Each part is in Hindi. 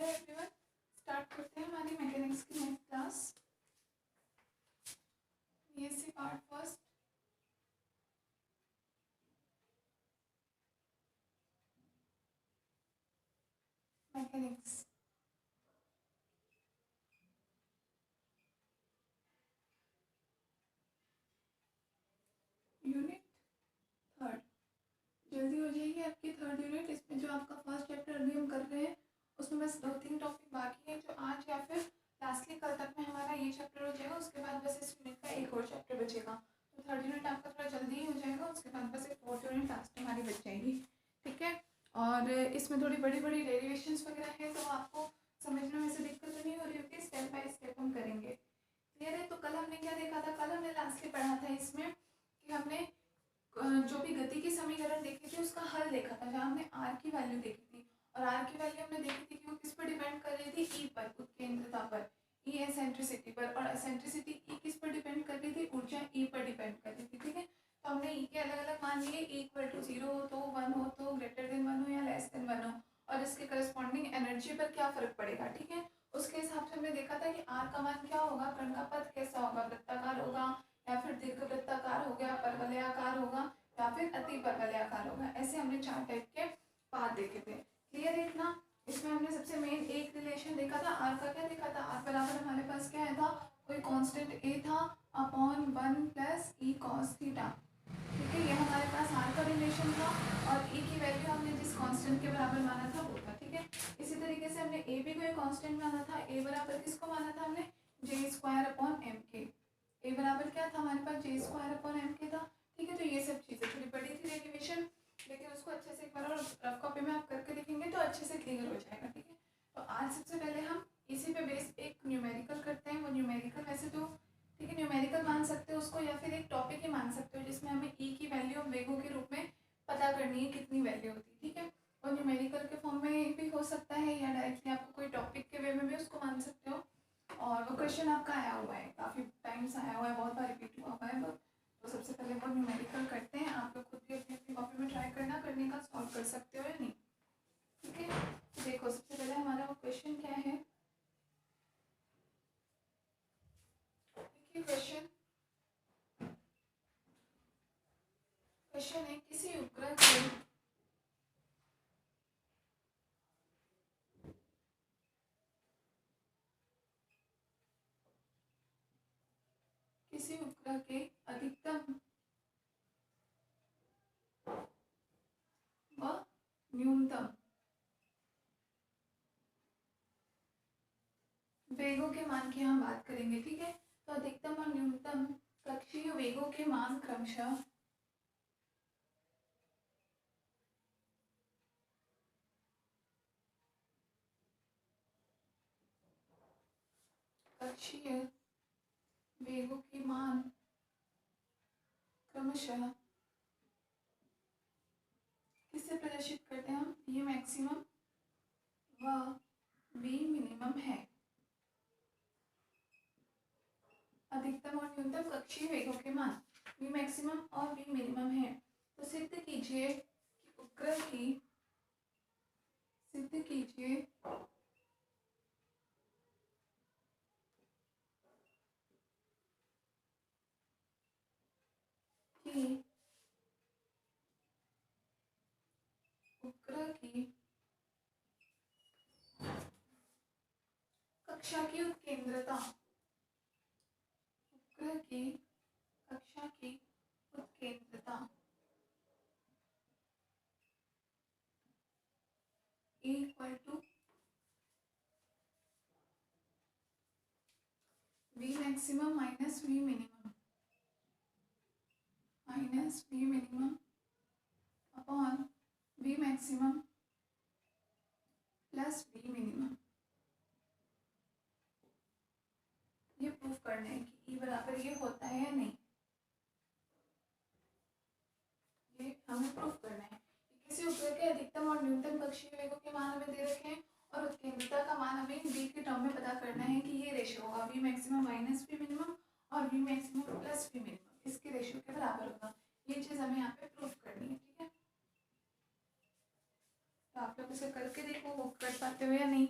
हेलो एवरीवन, स्टार्ट करते हैं हमारी मैकेनिक्स की next class. BSc part first, mechanics. Unit third जल्दी हो जाएगी आपकी थर्ड यूनिट। इसमें जो आपका फर्स्ट चैप्टर अभी हम कर रहे हैं उसमें बस 2-3 टॉपिक बाकी हैं जो आज या फिर लास्टली कल तक में हमारा ये चैप्टर हो जाएगा। उसके बाद बस इस यूनिट का एक और चैप्टर बचेगा, तो थर्ड यूनिट आपका थोड़ा जल्दी ही हो जाएगा। उसके बाद बस एक फोर्थ यूनिट लास्ट में हमारी बच जाएगी, ठीक है। और इसमें थोड़ी बड़ी बड़ी डेरिवेशंस वगैरह हैं, तो आपको समझने में से दिक्कत तो नहीं हो रही होगी। स्टेप बाय स्टेप हम करेंगे, क्लियर है। तो कल हमने क्या देखा था, कल हमने लास्टली पढ़ा था इसमें कि हमने जो भी गति की समीकरण देखी थी उसका हल देखा था, जहाँ हमने आर की वैल्यू देखी थी। और आर की वैल्यू हमने देखी थी कि वो किस पर डिपेंड कर रही थी, ई पर, उत्केंद्रता पर, ई एसेंट्रिसिटी पर। और एसेंट्रिसिटी ई किस पर डिपेंड कर रही थी, ऊर्जा ई पर डिपेंड कर रही थी, ठीक है। तो हमने ई के अलग अलग मान लिए, ई इक्वल टू 0 हो तो 1 हो तो ग्रेटर देन 1 हो या लेस देन 1 हो, और इसके करस्पॉन्डिंग एनर्जी पर क्या फर्क पड़ेगा, ठीक है। उसके हिसाब से हमने देखा था कि आर का मान क्या होगा, कण का पथ कैसा होगा, वृत्ताकार होगा या फिर दीर्घवृत्ताकार हो गया, परवलयाकार होगा या फिर अति परवलयाकार होगा। ऐसे हमने 4 टाइप के पाथ देखे थे, क्लियर है इतना। इसमें हमने सबसे मेन एक रिलेशन देखा था, आर का क्या देखा था, आर बराबर हमारे पास क्या है था, कोई कांस्टेंट ए था अपॉन 1 प्लस ई कॉस थीटा, ठीक है। ये हमारे पास आर का रिलेशन था और ई की वैल्यू हमने जिस कांस्टेंट के बराबर माना था वो था, ठीक है। इसी तरीके से हमने ए भी कोई कांस्टेंट माना था, ए बराबर किसको माना था हमने, जे स्क्वायर अपॉन एम के। ए बराबर क्या था हमारे पास, जे स्क्वायर अपॉन एम के था, ठीक है। तो ये सब चीज़ें थोड़ी बड़ी थी डेरिवेशन, लेकिन उसको अच्छे से एक बार और रफ कॉपी में आप करके देखेंगे तो अच्छे से क्लियर हो जाएगा, ठीक है। तो आज सबसे पहले हम इसी पे बेस एक न्यूमेरिकल करते हैं। वो न्यूमेरिकल वैसे तो ठीक है, न्यूमेरिकल मान सकते हो उसको या फिर एक टॉपिक ही मान सकते हो, जिसमें हमें ई की वैल्यू वेगों के रूप में पता करनी है कितनी वैल्यू होती है, ठीक है। और न्यूमेरिकल के फॉर्म में भी हो सकता है या डायरेक्टली आपको कोई टॉपिक के वे में भी उसको मान सकते हो। और वो क्वेश्चन आपका आया हुआ है, काफ़ी टाइम्स आया हुआ है, बहुत बार रिपीट हुआ हुआ है। तो सबसे पहले वो न्यूमेरिकल करते हैं। आप लोग खुद भी अपनी अपनी कॉपी में ट्राई करना, करने का सॉल्व कर सकते हो या नहीं, ठीक है। तो देखो सबसे पहले हमारा वो क्वेश्चन क्या है, देखिए क्वेश्चन है किसी उपग्रह के अधिकतम व न्यूनतम वेगों के मान की हम बात करेंगे, ठीक है। तो अधिकतम और न्यूनतम कक्षीय वेगों के मान क्रमशः कक्षीय वेगों के मान क्रमशः किससे प्रदर्शित करते हैं हम, ये मैक्सिमम व वी मिनिमम है। अधिकतम और न्यूनतम कक्षीय वेगों के मान वी मैक्सिमम और वी मिनिमम है। तो सिद्ध कीजिए कि उपग्रह की सिद्ध कीजिए कि उपग्रह की कक्षा की उत्केंद्रता, उपग्रह की कक्षा की उत्केंद्रता equal to v maximum minus v minimum upon v maximum plus v minimum. ये प्रूफ करना है कि ई बराबर ये होता है या नहीं, ये हमें प्रूफ करना है। किसी उपग्रह के अधिकतम और न्यूनतम कक्षीय वेगों के मान हमें दे रखे हैं और उत्केंद्रता का मान हमें वी के टर्म में पता करना है कि ये रेशियो होगा v maximum minus v minimum और v maximum plus v minimum, इसके रेशियो के बराबर होगा। ये चीज़ हमें यहाँ पे प्रूफ करनी है, ठीक है। तो आप लोग इसे करके देखो वो कर पाते हो या नहीं।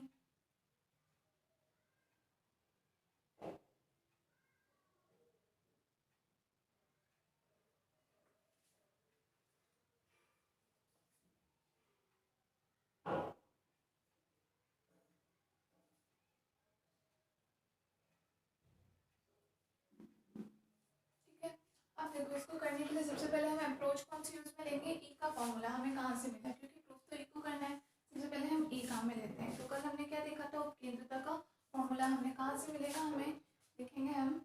अब देखो इसको करने के लिए सबसे पहले हम अप्रोच कौन सी यूज में लेंगे, ई का फॉर्मूला हमें कहाँ से मिला, क्योंकि प्रूफ तो ई को करना है। सबसे पहले हम ई काम में लेते हैं। तो कल हमने क्या देखा था, उपकेंद्रता का फॉर्मूला हमें कहाँ से मिलेगा, हमें देखेंगे हम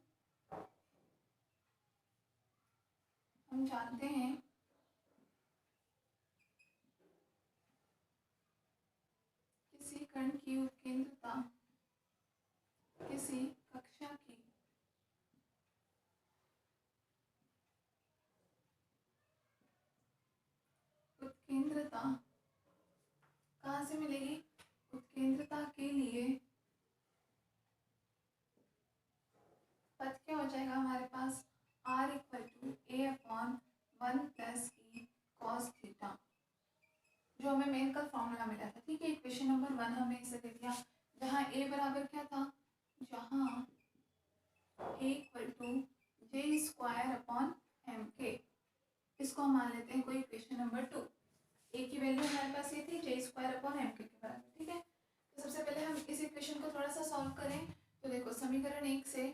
जानते हैं किसी कण की उपकेंद्रता किसी कक्षा की उत्केंद्रता कहाँ से मिलेगी, उत्केंद्रता के लिए पद क्या हो जाएगा हमारे पास, r equal to a upon 1 plus E cos theta, जो हमें मेन का फॉर्मूला मिला था। ठीक है, इक्वेशन नंबर 1 हमें इसे दे दिया, जहाँ a बराबर क्या था, जहाँ a equal to j square upon m k, इसको हम मान लेते हैं कोई इक्वेशन नंबर 2। a की वैल्यू हमारे पास ये थी जे स्क्वायर अपॉन एम के बराबर। ठीक है, तो सबसे पहले हम इस इक्वेशन को थोड़ा सा सॉल्व करें। तो देखो समीकरण 1 से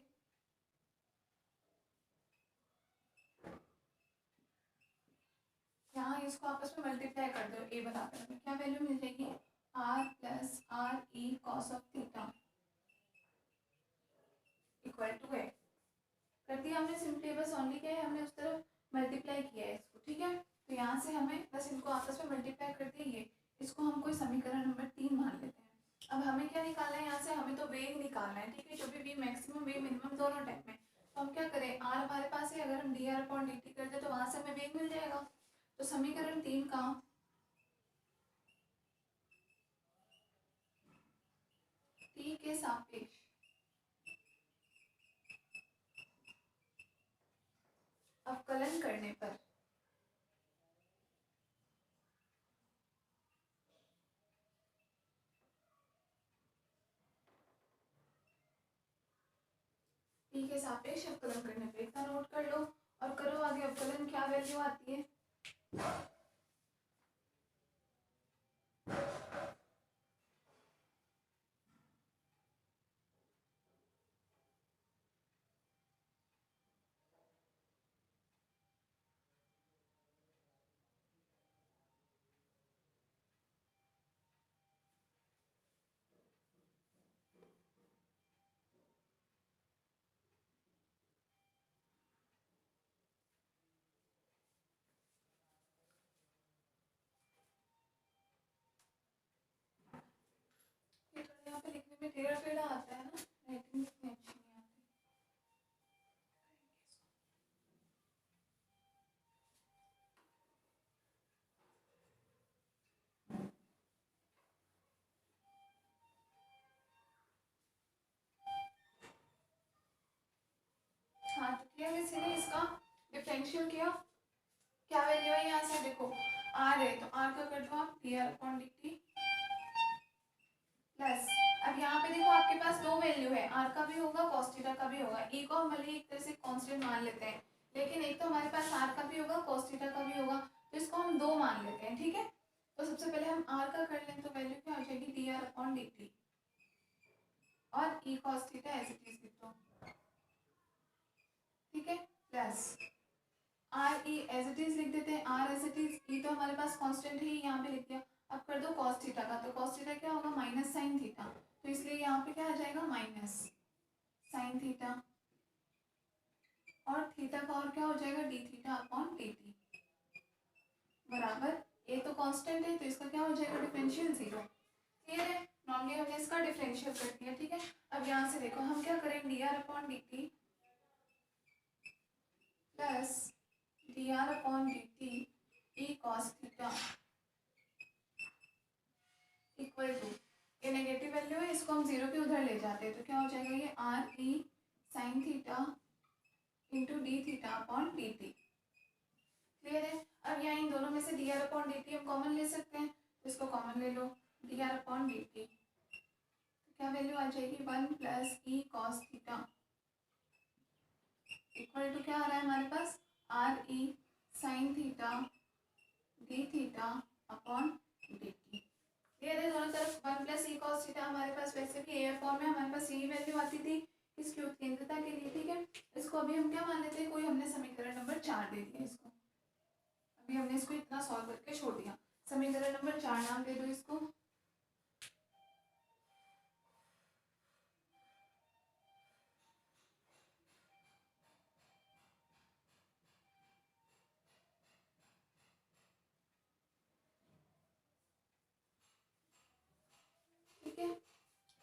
यहाँ इसको आपस में मल्टीप्लाई कर दो, a बराबर में क्या वैल्यू मिल जाएगी, r plus r e cos of theta equal to है, कर दिया हमने सिंपली, बस ओनली क्या है, हमने उस तरफ मल्टीप्लाई किया है इसको। ठीक है, तो यहाँ से हमें बस इनको आपस में मल्टीप्लाई कर दिए, ये इसको हम कोई समीकरण नंबर 3 मान लेते हैं। अब हमें क्या निकालना है यहाँ से, हमें तो वेग निकालना है। ठीक है, जो भी वी मैक्सिमम वी मिनिमम दोनों टाइप में, तो हम क्या करें, आर हमारे पास है, अगर हम D R upon D T कर दे तो वहाँ से हमें वेग मिल जाएगा। तो समीकरण 3 का टी के सापेक्ष अवकलन करने पर टी के सापेक्ष अवकलन करने पर, इतना नोट कर लो और करो आगे अवकलन क्या वैल्यू आती है। ये थोड़ा यहाँ पे लिखने में टेढ़ा टेढ़ा आता है ना, राइटिंग इतनी अच्छी नहीं आती। हाँ, तो किया किसी ने इसका डिफरेंशियल किया, क्या वैल्यू है यहाँ से देखो, आर है तो आर का कर दो आप D R upon D T plus, अब यहाँ पे देखो आपके पास दो वैल्यू है, आर का भी होगा कॉस थीटा का भी होगा। ई को हम भले एक तरह से कांस्टेंट मान लेते हैं, लेकिन एक तो हमारे पास आर का भी होगा कॉस थीटा का भी होगा, तो इसको हम दो मान लेते हैं। ठीक है, तो सबसे पहले हम आर का कर लें, तो वैल्यू क्या हो जाएगी, D R upon D T और ई कॉस थीटा ऐसे चीज लिख दो। ठीक है, plus r e as it is लिख देते हैं, r as it is, e तो हमारे पास कांस्टेंट ही यहाँ पे लिख दिया। अब कर दो कॉस थीटा का, तो कॉस थीटा क्या होगा, माइनस साइन थीटा, तो इसलिए यहाँ पे क्या आ जाएगा, माइनस साइन थीटा, और थीटा का और क्या हो जाएगा, D theta upon D T बराबर, ए तो कांस्टेंट है तो इसका क्या हो जाएगा, डिफरेंशियल 0। क्लियर है, नॉर्मली हमने इसका डिफरेंशियल कर दिया। ठीक है, अब यहाँ से देखो हम क्या करें, D are upon D T plus D are upon D T E cos theta equal to, ये नेगेटिव वैल्यू है, इसको हम 0 के उधर ले जाते हैं, तो क्या हो जाएगा, ये r e sine theta into D theta upon D t. Clear है, अब यहाँ इन दोनों में से d are upon D T हम कॉमन ले सकते हैं, तो इसको कॉमन ले लो, d are upon D T, तो क्या वैल्यू आ जाएगी, 1 plus E cos theta equal to क्या आ रहा है हमारे पास, r e sine theta d theta upon D t. Clear है, दोनों तरफ 1 प्लस ई कॉस थीटा, हमारे पास वैसे भी ए फॉर्म में हमारे पास यही वैल्यू आती थी, किसकी उत्केंद्रता के लिए, ठीक है। इसको अभी हम क्या मान लेते हैं, कोई हमने समीकरण नंबर 4 दे दिया इसको, अभी हमने इसको इतना सॉल्व करके छोड़ दिया। समीकरण नंबर 4 नाम दे दो इसको। ठीक है,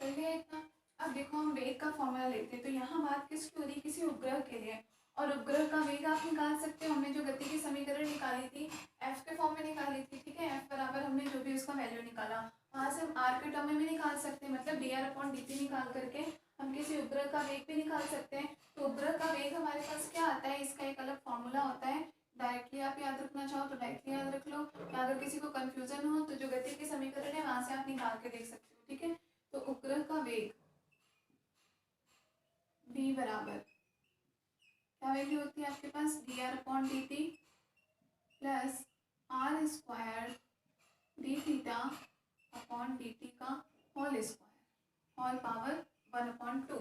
कर लिया इतना। अब देखो हम वेग का फॉर्मूला लेते हैं, तो यहाँ बात किसकी हो रही है, किसी उपग्रह के लिए, और उपग्रह का वेग आप निकाल सकते हो। हमने जो गति की समीकरण निकाली थी एफ के फॉर्म में निकाली थी, ठीक है। एफ बराबर हमने जो भी उसका वैल्यू निकाला वहाँ से हम आर के टर्म में भी निकाल सकते हैं, मतलब D R upon D T निकाल करके हम किसी उपग्रह का वेग भी निकाल सकते हैं। तो उपग्रह का वेग हमारे पास क्या आता है, इसका एक अलग फॉर्मूला होता है। डायरेक्टली आप याद रखना चाहो तो डायरेक्टली याद रख लो, या अगर किसी को कंफ्यूजन हो तो जो गति की समीकरण है वहाँ से आप निकाल के देख सकते हो, ठीक है। तो उपग्रह का वेग v बराबर क्या वैल्यू होती है आपके पास, d are upon D T plus r square D theta upon D T का होल स्क्वायर होल पावर 1/2।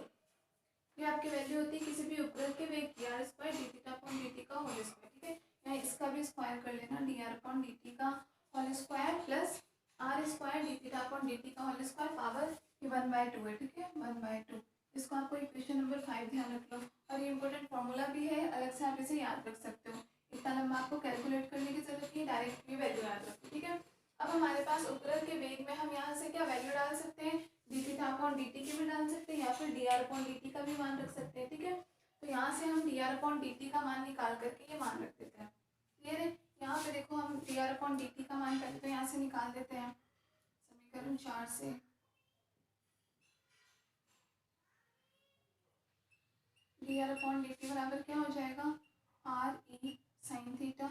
ये आपकी वैल्यू होती है किसी भी उपग्रह के वेग की, r square D theta upon D T का होल स्क्वायर, ठीक है। यहाँ इसका भी स्क्वायर कर लेना, d are upon D T का whole square plus r square D theta upon D T का होल स्क्वायर पावर 1/2 है, ठीक है, 1/2। इसको आपको इक्वेशन नंबर 5 ध्यान रख लो, और ये इंपॉर्टेंट फॉर्मूला भी है, अलग से आप इसे याद रख सकते हो। इतना लंबा आपको कैलकुलेट करने की जरूरत नहीं है, डायरेक्टली वैल्यू याद रखो, ठीक है। अब हमारे पास उपग्रह के वेग में हम यहाँ से क्या वैल्यू डाल सकते हैं, D theta upon D T की भी डाल सकते हैं, या फिर D R upon D T का भी मान रख सकते हैं, ठीक है। तो यहाँ से हम D R upon D T का मान निकाल करके ये मान रख देते हैं, क्लियर है। यहाँ पे देखो हम D R upon D T का मान पहले तो यहाँ से निकाल देते हैं समीकरण 4 से। D are upon D T बराबर क्या हो जाएगा, r e sine theta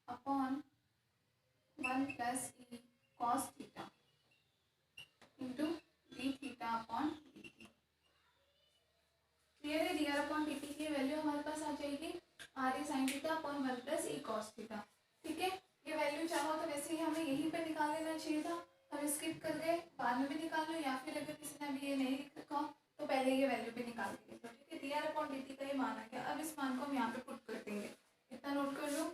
upon 1 plus ई cos theta into D theta upon D t. Clear है, d are upon D T की वैल्यू हमारे पास आ जाएगी r e sine theta upon 1 plus ई कॉस थीटा, ठीक है। ये वैल्यू चाहो तो वैसे ही हमें यहीं पे निकाल लेना चाहिए था, हम स्किप कर गए, बाद में भी निकाल लो, या फिर अगर किसी ने अभी ये नहीं लिख रखा तो पहले ये वैल्यू भी निकाल के देखो, ठीक है। D are upon D T का ये मान आ गया, अब इस मान को हम यहाँ पे पुट कर देंगे, इतना नोट कर लो।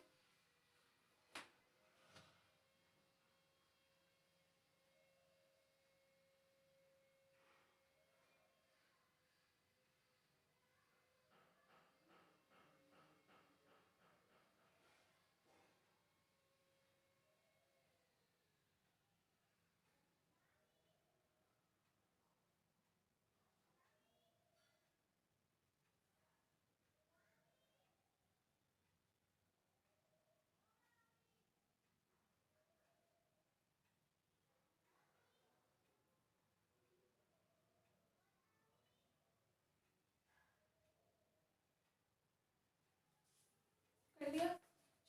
कर लिया,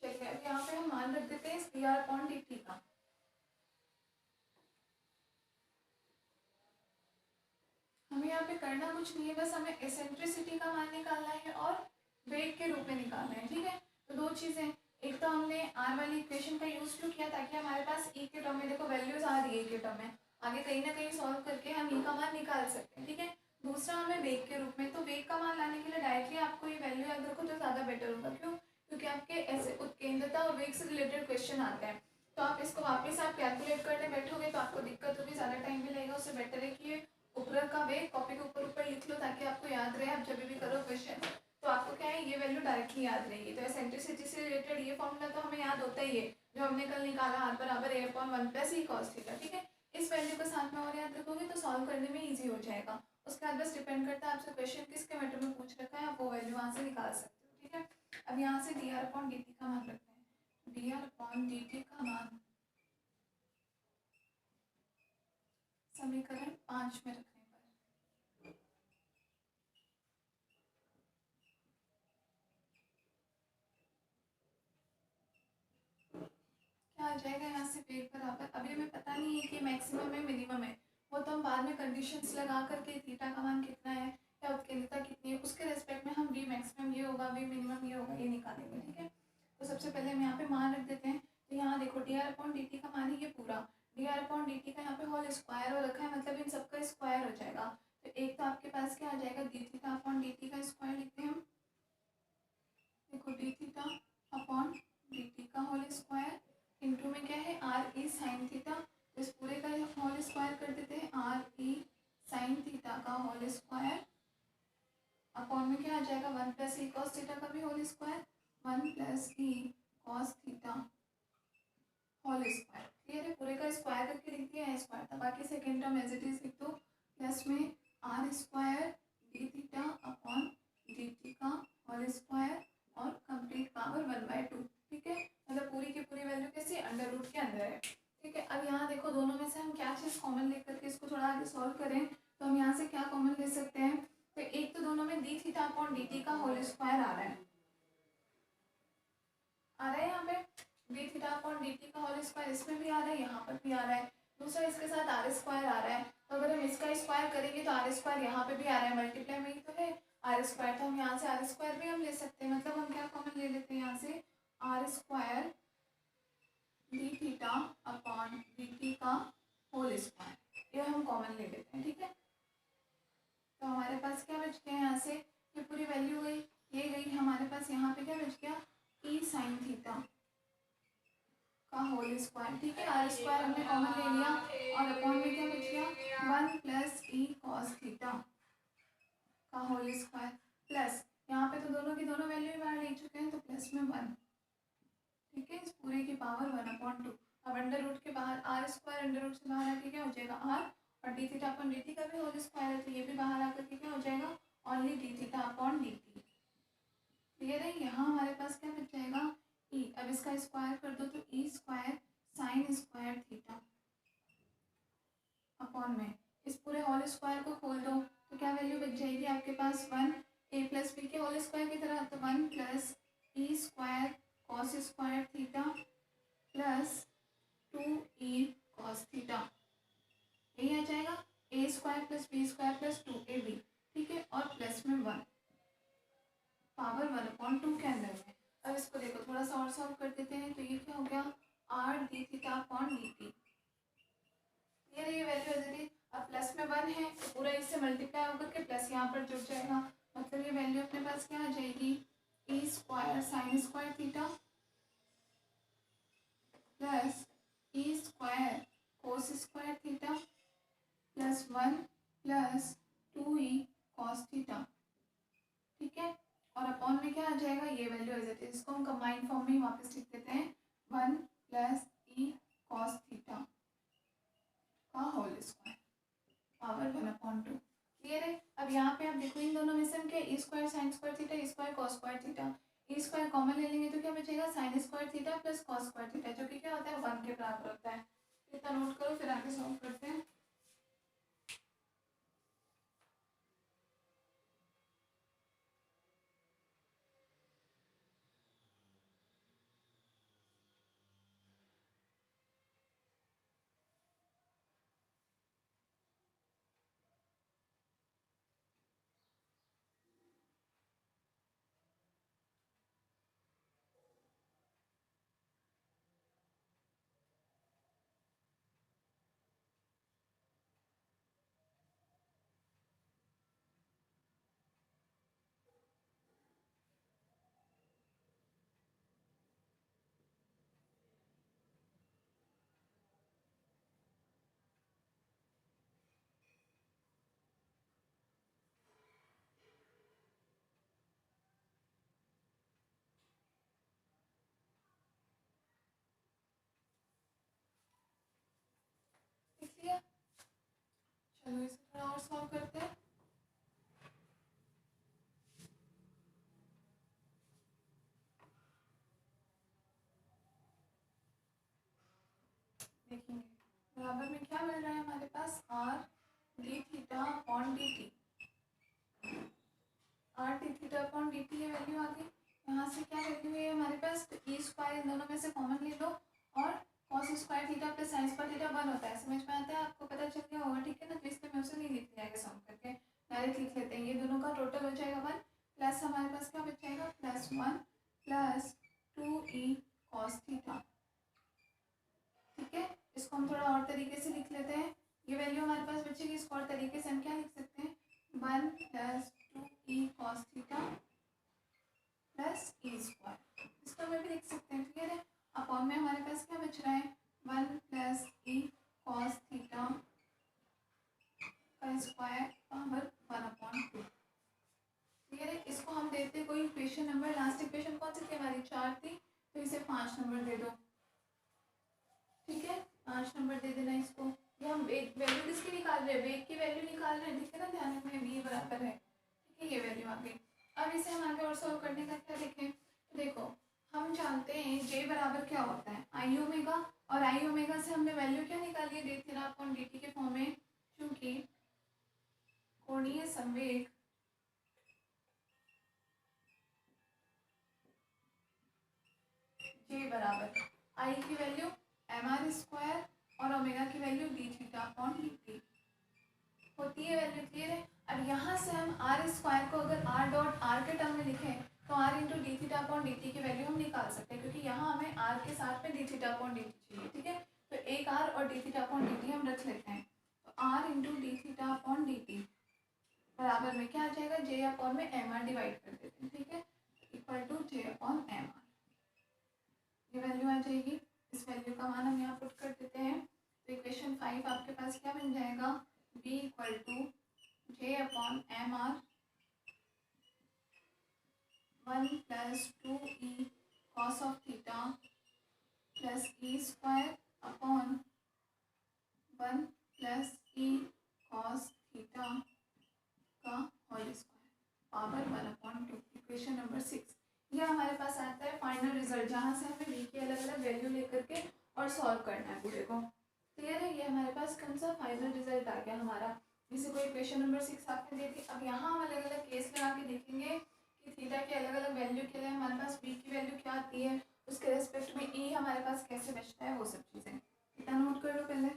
चलिए अब यहाँ पे हम मान रख देते हैं D R upon D T का। हमें यहाँ पे करना कुछ नहीं है, बस हमें एसेंट्रिसिटी का मान निकालना है और वेग के रूप में निकालना है, ठीक है। तो दो चीज़ें, एक तो हमने आर वाली इक्वेशन का यूज क्यों किया, ताकि हमारे पास ई के टर्म में देखो वैल्यूज आ रही है, ई के टर्म में आगे कहीं ना कहीं सॉल्व करके हम ई का मान निकाल सकते हैं, ठीक है। दूसरा हमें वेग के रूप में, तो वेग का मान लाने के लिए डायरेक्टली आपको ये वैल्यू याद रखो तो ज़्यादा बेटर होगा, क्यों, क्योंकि आपके ऐसे उत्केंद्रता और वेग से रिलेटेड क्वेश्चन आते हैं, तो आप इसको वापस आप कैलकुलेट करने बैठोगे तो आपको दिक्कत होगी, ज़्यादा टाइम भी लगेगा। उससे बेटर है कि ये उपग्रह का वेग कॉपी के ऊपर ऊपर लिख लो, ताकि आपको याद रहे, आप जब भी करो क्वेश्चन तो आपको क्या है ये वैल्यू डायरेक्टली याद रहेगी। तो एसेंट्रिसिटी से रिलेटेड ये फॉर्मूला तो हमें याद होता ही है, जो हमने कल निकाला, आर बराबर a upon 1 plus E cos theta, ठीक है। इस वैल्यू को साथ में और याद रखोगे तो सॉल्व करने में ईजी हो जाएगा। उसके बाद बस डिपेंड करता है आपसे क्वेश्चन किसके मैटर में पूछ रखा है, आप वो वैल्यू वहाँ से निकाल सकते हो, ठीक है। अब यहाँ से d are upon D T का मान रखते हैं, D R upon D T का मान समीकरण 5 में रखने पर क्या आ जाएगा, यहाँ से वेग बराबर, अभी हमें पता नहीं है कि मैक्सिमम है मिनिमम है, वो तो हम बाद में कंडीशंस लगा करके थीटा का मान कितना है या उत्केंद्रता कितनी है उसके रेस्पेक्ट में हम वी मैक्सिमम ये होगा, वी मिनिमम ये होगा, ये निकालेंगे, ठीक है। तो सबसे पहले हम यहाँ पे मान रख देते हैं, तो यहाँ देखो D R upon D T का मान है ये पूरा, D R upon D T का यहाँ पे होल स्क्वायर हो रखा है, मतलब इन सबका स्क्वायर हो जाएगा, तो एक तो आपके पास क्या आ जाएगा, D theta upon D T का स्क्वायर लिखते हैं हम। देखो D theta upon D T का होल स्क्वायर इंटू में क्या है आर ई साइन थीटा, तो इस पूरे का होल स्क्वायर कर देते हैं, आर ई साइन थीटा का होल स्क्वायर अपॉन में क्या आ जाएगा 1 प्लस ई कॉस थीटा का भी होल स्क्वायर, 1 प्लस ई cos theta whole square. Clear है, पूरे का स्क्वायर करके लिख दिया है स्क्वायर था, बाकी second term as it is लिख दो, प्लस में R square D theta upon D T का होल स्क्वायर और कंप्लीट पावर 1/2। ठीक है, मतलब पूरी की पूरी वैल्यू कैसे अंडर रूट के अंदर है। ठीक है, अब यहाँ देखो दोनों में से हम क्या चीज़ कॉमन लेकर के इसको थोड़ा आगे सॉल्व करें, तो हम यहाँ से क्या कॉमन ले सकते हैं, तो एक तो दोनों में D theta upon D T का होल स्क्वायर आ रहा है, यहाँ पे D theta upon D T का होल स्क्वायर इसमें भी आ रहा है, यहाँ पर भी आ रहा है। दूसरा इसके साथ आर स्क्वायर आ रहा है, तो अगर हम इसका स्क्वायर करेंगे तो आर स्क्वायर यहाँ पे भी आ रहा है, मल्टीप्लाई में ही तो है आर स्क्वायर, तो हम यहाँ से आर स्क्वायर भी हम ले सकते हैं, मतलब हम क्या कॉमन ले लेते हैं यहाँ से R square D theta upon D T का होल स्क्वायर, ये हम कॉमन ले लेते हैं। ठीक है, तो हमारे पास क्या बच गया यहाँ से, ये पूरी वैल्यू गई, ये गई, हमारे पास यहाँ पे क्या बच गया ई साइन थीटा का होल स्क्वायर। ठीक है, आर स्क्वायर हमने कॉमन ले लिया और अपॉन में क्या बच गया 1 प्लस ई कॉस थीटा का होल स्क्वायर, प्लस यहाँ पे तो दोनों की दोनों वैल्यू बाहर ले चुके हैं तो प्लस में 1। ठीक है, इस पूरे की पावर 1/2। अब अंडर रूट के बाहर आर स्क्वायर अंडर रूट से बाहर आके क्या हो जाएगा आर, और D theta upon D T का भी होल स्क्वायर है तो ये भी बाहर आकर के क्या हो जाएगा only D theta upon D t. Clear है, यहाँ हमारे पास क्या बच जाएगा ई, अब इसका स्क्वायर कर दो तो e square sine square theta upon में इस पूरे होल स्क्वायर को खोल दो तो क्या वैल्यू बच जाएगी आपके पास 1 ए प्लस बी के होल स्क्वायर की तरह, तो 1 plus e square cos square theta plus 2e cos theta, यही आ जाएगा a square plus b square plus 2ab। ठीक है, और प्लस में 1 पावर 1/2 के अंदर में। अब इसको देखो थोड़ा सा और सॉल्व कर देते हैं, तो ये क्या हो गया are d theta upon D t, ये वैल्यू एज इट इज, अब प्लस में 1 है तो पूरा इससे मल्टीप्लाई होकर के प्लस यहाँ पर जुड़ जाएगा, मतलब ये वैल्यू अपने पास क्या आ जाएगी e square sine square theta plus e square cos square theta plus 1 plus 2e cos theta. ठीक है, और अपॉन में क्या आ जाएगा ये वैल्यू एज इट इज, इसको हम कंबाइंड फॉर्म में ही वापस लिख देते हैं 1 प्लस ई कॉस थीटा का होल स्क्वायर पावर 1/2। क्लियर है, अब यहाँ पे आप देखो इन दोनों में से हम क्या ई square sine square theta E square cos square theta, E square common ले लेंगे तो क्या बचेगा sign square theta plus cos square theta, जो कि क्या होता है 1 के बराबर होता है। इतना नोट करो फिर आगे सॉल्व करते हैं। लिख लिया, चलो इसे थोड़ा और सॉल्व करते हैं। देखेंगे बराबर में क्या मिल रहा है हमारे पास r d theta upon D t, r d theta upon D t ये वैल्यू आ गई, यहाँ से क्या वैल्यू है हमारे पास, तो ई स्क्वायर इन दोनों में से कॉमन ले लो और cos square theta plus sign square theta 1 होता है, समझ में आता है आपको, पता चल गया होगा। ठीक है ना, तो इसलिए मैं उसे नहीं लिख लिया आगे सॉल्व करके, डायरेक्ट लिख लेते हैं, ये दोनों का टोटल हो जाएगा 1 प्लस हमारे पास क्या बच जाएगा plus 1 plus 2e cos theta. ठीक है, इसको हम थोड़ा और तरीके से लिख लेते हैं, ये वैल्यू हमारे पास बचेगी, इसको और तरीके से हम क्या लिख सकते हैं सी थी हमारी, 4 थी, तो इसे 5 नंबर दे दो। ठीक है, 5 नंबर दे देना इसको। ये हम वैल्यू किसकी निकाल रहे हैं, वेग की वैल्यू निकाल रहे हैं, ठीक है ना, ध्यान रखना v बराबर है, ठीक है, ये वैल्यू आ गई। अब इसे हम आगे और सॉल्व करने का क्या देखें, तो देखो हम जानते हैं j बराबर क्या होता है, आई ओमेगा, और आई ओमेगा से हमने वैल्यू क्या निकाली है, डी थीटा अपॉन dt के फॉर्म में, क्योंकि कोणीय संवेग j बराबर आई की वैल्यू mr स्क्वायर और ओमेगा की value D theta upon dt होती है, वैल्यू क्लियर है। अब यहाँ से हम आर स्क्वायर को अगर आर डॉट आर के टर्म में लिखें तो R into D theta upon D T की वैल्यू हम निकाल सकते हैं, क्योंकि यहाँ हमें आर के साथ में D theta upon D T चाहिए, ठीक है, तो एक आर और D theta upon D T हम रख लेते हैं, तो R into D theta upon D T बराबर में क्या आ जाएगा, जे अपॉन में एम आर डिवाइड कर देते हैं, ठीक है, equal to J upon M R, ये वैल्यू आ जाएगी। इस वैल्यू का मान हम यहाँ पुट कर देते हैं, तो इक्वेशन 5 आपके पास क्या बन जाएगा, b equal to J upon M r 1 plus 2e cos of theta plus e square upon 1 plus e cos theta का whole square power 1/2, equation number 6। ये हमारे पास आता है फाइनल रिजल्ट, जहाँ से हमें v की अलग अलग वैल्यू लेकर के और सॉल्व करना है पूरे को, क्लियर है। ये हमारे पास कौन सा फाइनल रिजल्ट आ गया हमारा, इसी को इक्वेशन नंबर 6 आपने दे दी। अब यहाँ हम अलग अलग केस लगा के देखेंगे कि थीटा के अलग अलग वैल्यू के लिए हमारे पास v की वैल्यू क्या आती है, उसके रेस्पेक्ट में e हमारे पास कैसे बचता है, वो सब चीज़ें थीटा नोट कर लो पहले।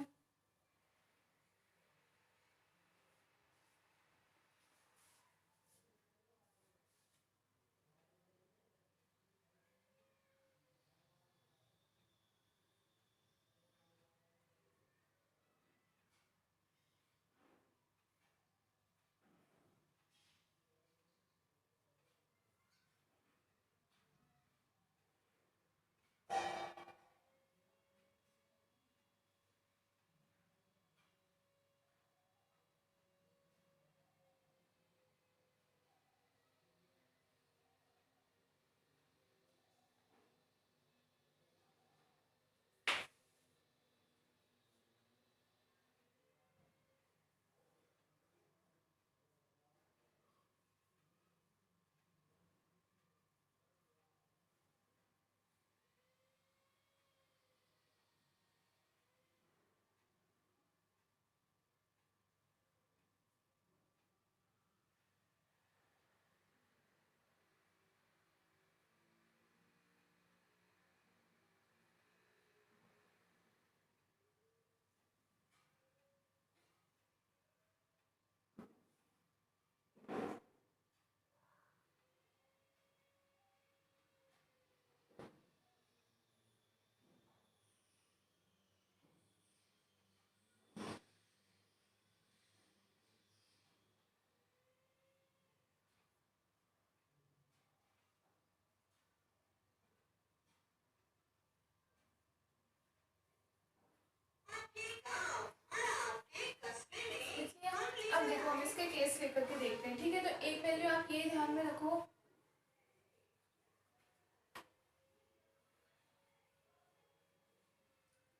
अब देखो हम इसके केस लेकर के देखते हैं, ठीक है, तो एक वैल्यू आप ये ध्यान में रखो,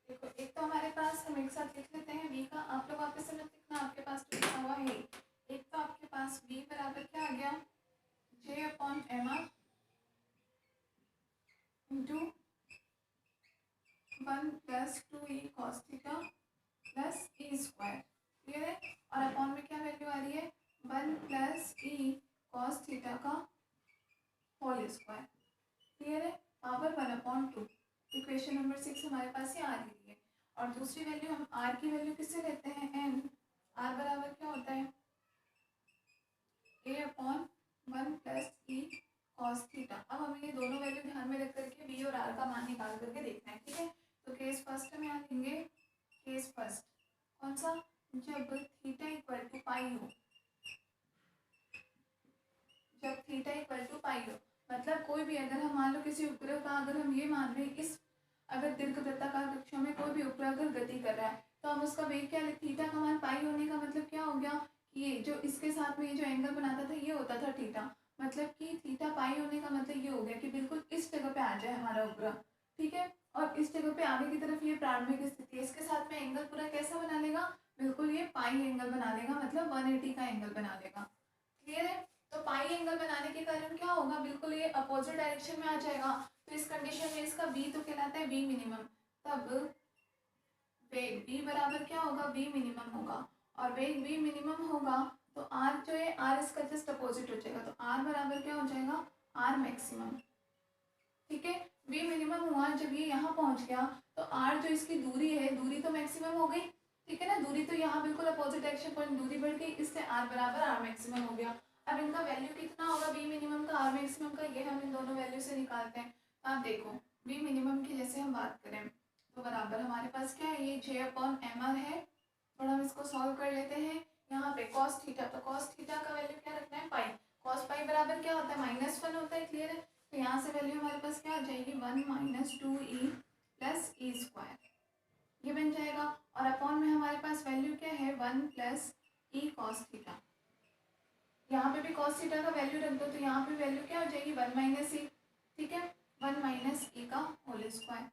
देखो एक तो हमारे पास हम एक साथ लिख लेते हैं v का, आप लोग वापस से मत लिखना, आपके पास तो लिखा हुआ है। एक तो आपके पास v बराबर क्या आ गया, j upon M R into 1 plus 2e cos theta plus e square, clear है, और अपॉन में क्या वैल्यू आ रही है, 1 प्लस e कॉस थीटा का होल स्क्वायर, क्लियर है, पावर 1/2, इक्वेशन नंबर 6 हमारे पास ये आ रही है। और दूसरी वैल्यू हम r की वैल्यू किससे लेते हैं, n, r बराबर क्या होता है, a upon 1 plus e cos theta. अब हमें ये दोनों वैल्यू ध्यान में रख करके b और r का मान निकाल करके देखना है, ठीक है, तो केस फर्स्ट में यहाँ लेंगे, केस फर्स्ट कौन सा, जब थीटा इक्वल टू पाई हो, जब थीटा इक्वल टू पाई हो, मतलब कोई भी अगर हम मान लो किसी उपग्रह का, अगर हम ये मान रहे हैं इस, अगर दीर्घवृत्ताकार कक्षा में कोई भी उपग्रह अगर गति कर रहा है तो हम उसका वेग क्या, थीटा का मान पाई होने का मतलब क्या हो गया कि ये जो इसके साथ में ये जो एंगल बनाता था ये होता था थीटा, मतलब कि थीटा पाई होने का मतलब ये हो गया कि बिल्कुल इस जगह पे आ जाए हमारा उपग्रह, ठीक है। और इस जगह पे आगे की तरफ ये प्रारंभिक स्थिति है, इसके साथ में एंगल पूरा कैसा बना लेगा, बिल्कुल ये पाई एंगल बना लेगा, मतलब 180 का एंगल बना लेगा। क्लियर है। तो पाई एंगल बनाने के कारण क्या होगा, बिल्कुल ये अपोजिट डायरेक्शन में आ जाएगा। तो इस कंडीशन में इसका बी तो कहलाता है बी मिनिमम, तब वेग बी बराबर क्या होगा, बी मिनिमम होगा। और वेग बी मिनिमम होगा तो आर जो है, आर इसका जस्ट अपोजिट हो जाएगा, तो आर बराबर क्या हो जाएगा, आर मैक्सिमम। ठीक है, बी मिनिमम हुआ जब ये यहाँ पहुंच गया, तो आर जो इसकी दूरी है, दूरी तो मैक्सिमम हो गई, ठीक है ना, दूरी तो यहाँ बिल्कुल अपोजिट डायरेक्शन पर दूरी बढ़ गई, इससे आर बराबर आर मैक्सिमम हो गया। अब इनका वैल्यू कितना होगा, बी मिनिमम का आर मैक्सिमम का, ये हम इन दोनों वैल्यू से निकालते हैं। तो आप देखो बी मिनिमम की जैसे हम बात करें तो बराबर हमारे पास क्या है, ये जे अपॉन एम आर है। थोड़ा हम इसको सॉल्व कर लेते हैं। यहाँ पे कॉस थीटा, तो कॉस थीटा का वैल्यू क्या रखना है, पाई। कॉस पाई बराबर क्या होता है, -1 होता है, क्लियर है। तो यहाँ से वैल्यू हमारे पास क्या आ जाएगी, 1 - 2e प्लस ई स्क्वायर, ये बन जाएगा। और अपॉन में हमारे पास वैल्यू क्या है, 1 प्लस ई कॉस थीटा। यहाँ पे भी कॉस थीटा का वैल्यू रख दो, तो यहाँ पे वैल्यू क्या हो जाएगी, 1 - ई, ठीक है, 1 - ई का होल स्क्वायर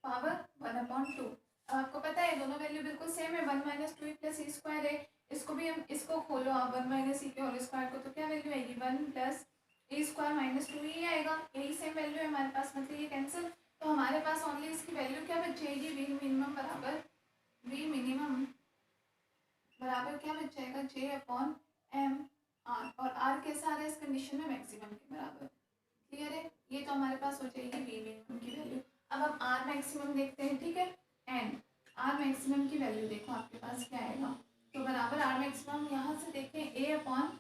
पावर 1/2। आपको पता है दोनों वैल्यू बिल्कुल सेम है, 1 - 2e प्लस ई स्क्वायर है। इसको भी हम, इसको खोलो आप 1 - ई के होल स्क्वायर को, तो क्या वैल्यू आएगी, 1 plus e square minus 2e आएगा। यही सेम वैल्यू है हमारे पास, मतलब ये कैंसिल। तो हमारे पास ओनली इसकी वैल्यू क्या बच जाएगी, वी मिनिमम बराबर, वी मिनिमम बराबर क्या बच जाएगा, जे अपॉन एम आर। और आर कैसा आ रहा है इस कंडीशन में, मैक्सिमम के बराबर। क्लियर है, ये तो हमारे पास हो जाएगी वी मिनिमम की वैल्यू। अब हम आर मैक्सिमम देखते हैं, ठीक है। एंड आर मैक्सिमम की वैल्यू देखो आपके पास क्या आएगा, तो बराबर आर मैक्सिमम यहाँ से देखें ए अपॉन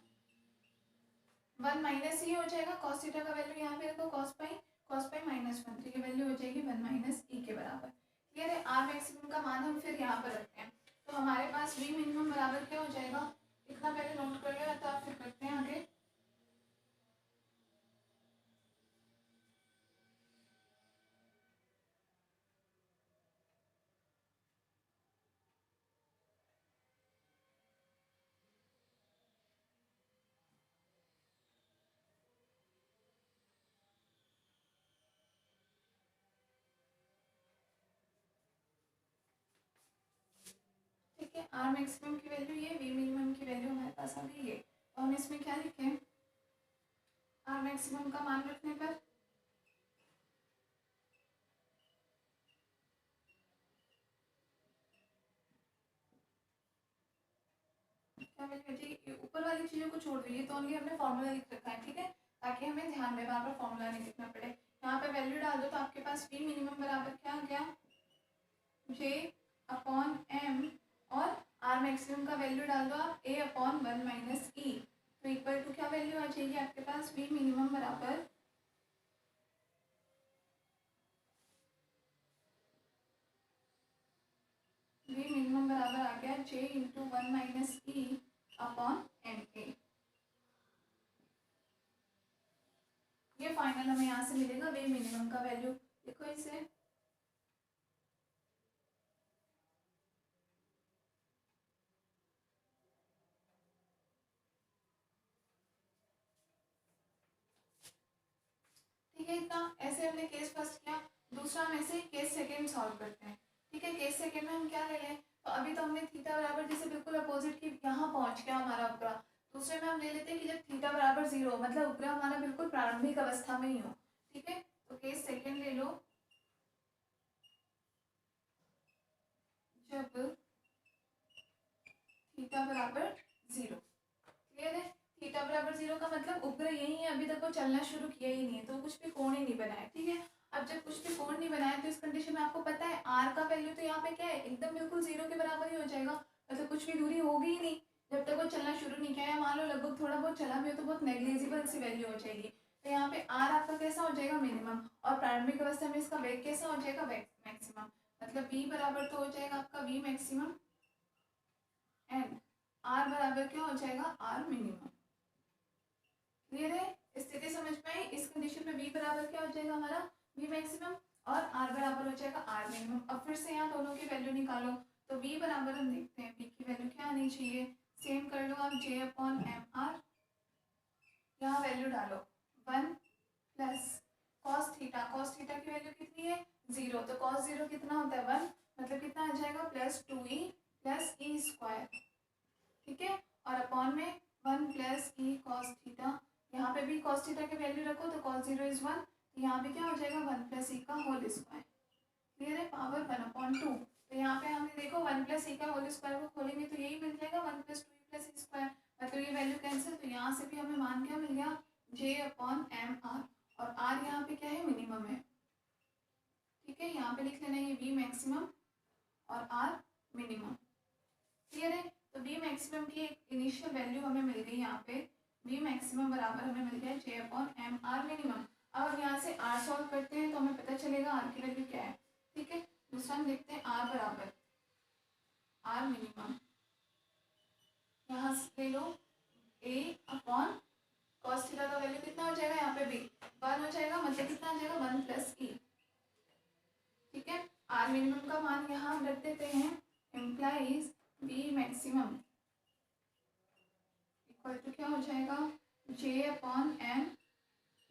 1 माइनस ई हो जाएगा। कॉस थीटा का वैल्यू यहाँ पे रखो, cos पाई -1, तो ये वैल्यू हो जाएगी 1 - ई के बराबर। क्लियर है, आर मैक्सिमम का मान हम फिर यहाँ पर रखते हैं, तो हमारे पास वी मिनिमम बराबर क्या हो जाएगा, इतना पहले नोट कर लिया, तो आप फिर करते हैं आगे। ठीक है, आर मैक्सिमम की वैल्यू ये, वी मिनिमम की वैल्यू हमारे पास आ गई है। तो हम इसमें क्या लिखें, आर मैक्सिमम का मान रखने पर क्या वैल्यू हो जाएगी, ऊपर वाली चीज़ों को छोड़ दीजिए, तो ओनली हमने फॉर्मूला लिख रखा है, ठीक है, ताकि हमें ध्यान में बार बार फॉर्मूला नहीं लिखना पड़े। यहाँ पे वैल्यू डाल दो, तो आपके पास वी मिनिमम बराबर क्या आ गया, जे अपॉन एम, और आर मैक्सिमम का वैल्यू डाल दो आप, ए अपॉन 1 - ई, तो इक्वल टू क्या वैल्यू आ जाएगी आपके पास, वी मिनिमम बराबर वी मिनिमम बराबर आ गया J into 1 - e upon M a. ये फाइनल हमें यहाँ से मिलेगा वी मिनिमम का वैल्यू, देखो इसे, ठीक है। इतना ऐसे हमने केस फर्स्ट किया, दूसरा हम ऐसे केस सेकेंड सॉल्व करते हैं, ठीक है। केस सेकेंड में हम क्या ले लें, तो अभी तो हमने थीटा बराबर जैसे बिल्कुल अपोजिट की, यहाँ पहुंच गया हमारा उपग्रह। दूसरे में हम ले लेते हैं कि जब थीटा बराबर 0, मतलब उपग्रह हमारा बिल्कुल प्रारंभिक अवस्था में ही हो, ठीक है। तो केस सेकेंड ले लो, जब थीटा बराबर 0, क्लियर है। थीटा बराबर 0 का मतलब उपग्रह यही है, अभी तक वो चलना शुरू किया ही नहीं है, तो कुछ भी कोण ही नहीं बनाया, ठीक है। अब जब कुछ भी कोण नहीं बनाया, तो इस कंडीशन में आपको पता है आर का वैल्यू तो यहाँ पे क्या है, एकदम बिल्कुल 0 के बराबर ही हो जाएगा, मतलब कुछ भी दूरी होगी ही नहीं जब तक वो चलना शुरू नहीं किया है। मान लो लगभग थोड़ा बहुत चला भी हो, तो बहुत नेग्लिजिबल सी वैल्यू हो जाएगी। तो यहाँ पे आर आपका कैसा हो जाएगा, मिनिमम, और प्रारंभिक अवस्था में इसका वेग कैसा हो जाएगा, मैक्सिमम, मतलब वी बराबर तो हो जाएगा आपका वी मैक्सिमम, एंड आर बराबर क्या हो जाएगा, आर मिनिमम। क्लियर है, स्थिति समझ में आई। इस कंडीशन में v बराबर क्या हो जाएगा हमारा, v मैक्सिमम, और r बराबर हो जाएगा r मिनिमम। अब फिर से यहाँ दोनों की वैल्यू निकालो, तो v बराबर हम देखते हैं v की वैल्यू क्या आनी चाहिए, सेम कर लो आप, j अपॉन एम आर यहाँ वैल्यू डालो 1 प्लस कॉस थीटा की वैल्यू कितनी है 0, तो कॉस 0 कितना होता है 1, मतलब कितना आ जाएगा plus 2e plus e square, ठीक है। और अपॉन में 1 प्लस ई कॉस थीटा, यहाँ पे भी कॉस थीटा की वैल्यू रखो तो कॉस 0 इज 1, तो यहाँ पे क्या हो जाएगा 1 प्लस ई का होल स्क्वायर, क्लियर है, पावर 1/2। तो यहाँ पे हमने देखो 1 प्लस ई का होल स्क्वायर को खोलेंगे तो यही मिल जाएगा 1 प्लस 2 प्लस ई स्क्वायर, मतलब ये वैल्यू कैंसिल, तो यहाँ से भी हमें मान क्या मिल गया J/m/r, और r यहाँ पे क्या है मिनिमम है, ठीक है। यहाँ पे लिख लेना ये V मैक्सिमम और R मिनिमम, क्लियर है। तो V मैक्सिमम की एक इनिशियल वैल्यू हमें मिल गई, यहाँ पे V मैक्सिमम बराबर हमें मिल गया J/m/r मिनिमम। अब हम यहाँ से R सॉल्व करते हैं तो हमें पता चलेगा R की वैल्यू क्या है, ठीक है। दूसरा हम देखते हैं R बराबर R मिनिमम, यहाँ से ले लो A/कॉस थीटा का वैल्यू कितना हो जाएगा, यहाँ पे भी 1 हो जाएगा, मतलब कितना आ जाएगा 1 प्लस ई, ठीक है। R मिनिमम का मान यहाँ हम रख देते हैं, implies V maximum equal to क्या हो जाएगा J/m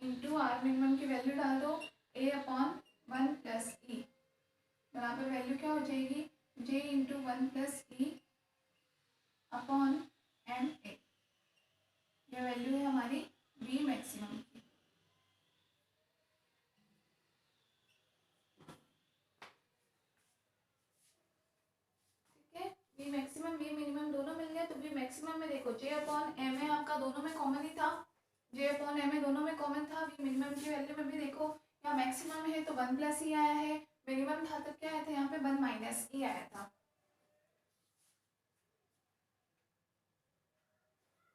इंटू आर मिनिमम की वैल्यू डाल दो A/1 प्लस ई, बराबर वैल्यू क्या हो जाएगी J into 1 plus E upon M A, यह वैल्यू है हमारी V मैक्सिमम की, ठीक है। V मैक्सिमम V मिनिमम दोनों मिल गए, तो V मैक्सिमम में देखो J/m है आपका, दोनों में कॉमन ही था, J/m दोनों में कॉमन था। V मिनिमम की वैल्यू में भी देखो यहाँ मैक्सिमम है तो 1 प्लस ई आया है, मिनिमम था तब क्या आया था यहाँ पे 1 माइनस ई आया था।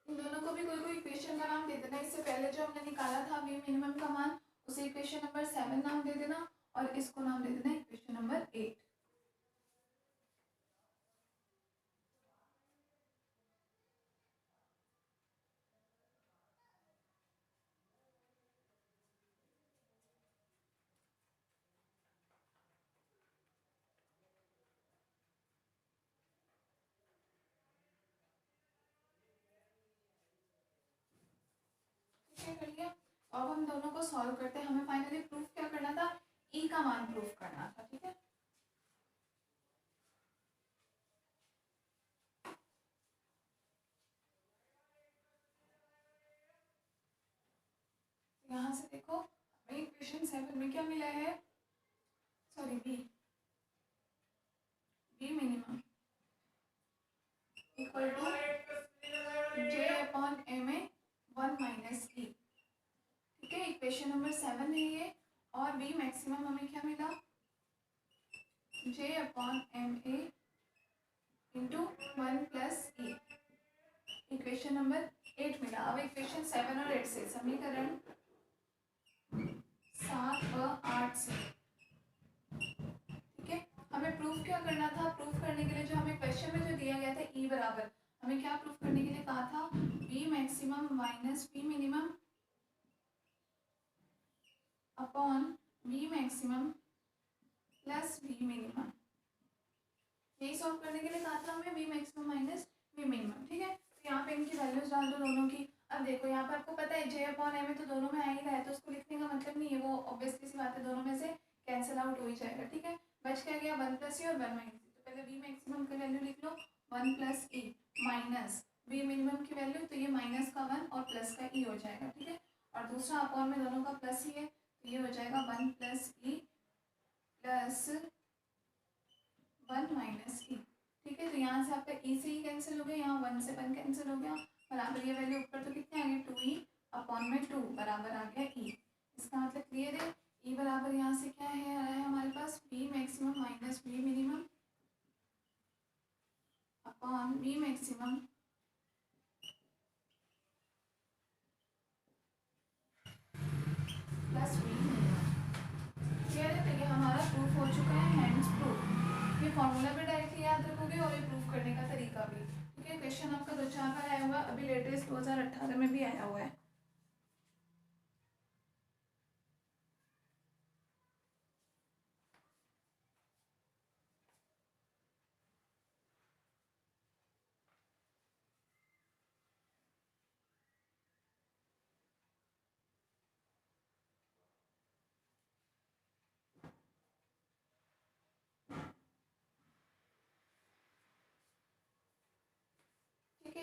इन दोनों को भी कोई कोई इक्वेशन का नाम दे देना, इससे पहले जो हमने निकाला था V मिनिमम का मान, उसे इक्वेशन नंबर 7 नाम दे देना और इसको नाम दे देना इक्वेशन नंबर 8। कर लिया। अब हम दोनों को सॉल्व करते हैं, हमें फाइनली प्रूफ क्या करना था, ई का मान प्रूफ करना था, ठीक है। यहाँ से देखो हमें इक्वेशन 7 में क्या मिला है, sorry V minimum equal to J/m 1 minus e, ठीक है। इक्वेशन नंबर 7 है ये, और V मैक्सिमम हमें क्या मिला J/m इंटू 1 प्लस ई, इक्वेशन नंबर 8 मिला। अब इक्वेशन 7 और 8 से समीकरण 7 व 8 से, ठीक है। हमें प्रूफ क्या करना था, प्रूफ करने के लिए जो हमें क्वेश्चन में जो दिया गया था ई बराबर, हमें क्या प्रूफ करने के लिए कहा था V maximum minus V minimum upon V maximum plus V minimum, यही सॉल्व करने के लिए कहा था हमें V maximum minus V minimum, ठीक है। तो यहाँ पे इनकी वैल्यूज डाल दो दोनों की। अब देखो यहाँ पर आपको पता है J/m में तो दोनों में आ ही रहा है, तो उसको लिखने का मतलब नहीं है, वो ऑब्वियसली सी बात है दोनों में से कैंसिल आउट हो ही जाएगा, ठीक है। बच क्या गया 1 प्लस ई और 1 माइनस ई, तो पहले V मैक्सिमम की वैल्यू लिख लो 1 plus E minus V minimum की वैल्यू, तो ये माइनस का 1 और प्लस का ई हो जाएगा, ठीक है। और दूसरा अपॉन में दोनों का प्लस ही है, तो ये हो जाएगा 1 plus E plus 1 minus e, ठीक है। तो यहाँ से आपका ई से ही कैंसिल हो गया, यहाँ 1 से 1 कैंसिल हो गया, बराबर ये वैल्यू ऊपर तो कितने आ गए 2e अपॉन में 2 बराबर आ गया ई। इसका मतलब क्लियर है, ई बराबर यहाँ से क्या है आ रहा है हमारे पास V maximum minus V minimum upon V maximum plus V minimum, clear है। तो ये हमारा प्रूफ हो चुका है, हैंड्स प्रूफ। ये फॉर्मूला भी डायरेक्टली याद रखोगे और ये प्रूफ करने का तरीका भी, ठीक है। क्वेश्चन आपका 2-4 बार आया हुआ है, अभी लेटेस्ट 2018 में भी आया हुआ है।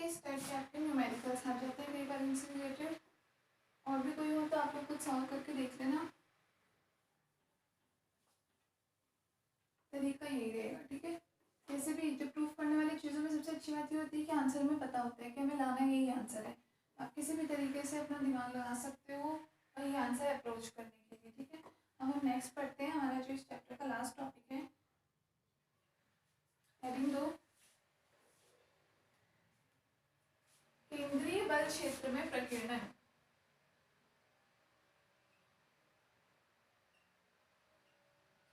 है। इस टाइप के आपके न्यूमेरिकल्स आ जाते हैं कई बार इनसे रिलेटेड। और भी कोई हो तो आप लोग कुछ सॉल्व करके देख लेना, तरीका यही रहेगा, ठीक है। जैसे भी जो प्रूफ करने वाली चीज़ों में सबसे अच्छी बात ये होती है कि आंसर में पता होता है कि हमें लाना यही आंसर है। आप किसी भी तरीके से अपना दिमाग लगा सकते हो और ये आंसर अप्रोच करने के लिए, ठीक है। अब हम नेक्स्ट पढ़ते हैं, हमारा जो इस चैप्टर का लास्ट टॉपिक है, हेडिंग 2, केंद्रीय बल क्षेत्र में प्रकीर्णन।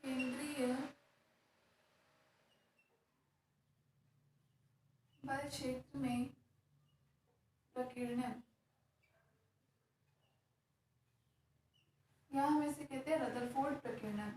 केंद्रीय बल क्षेत्र में प्रकीर्णन, या हम इसे कहते हैं रदरफोर्ड प्रकीर्णन।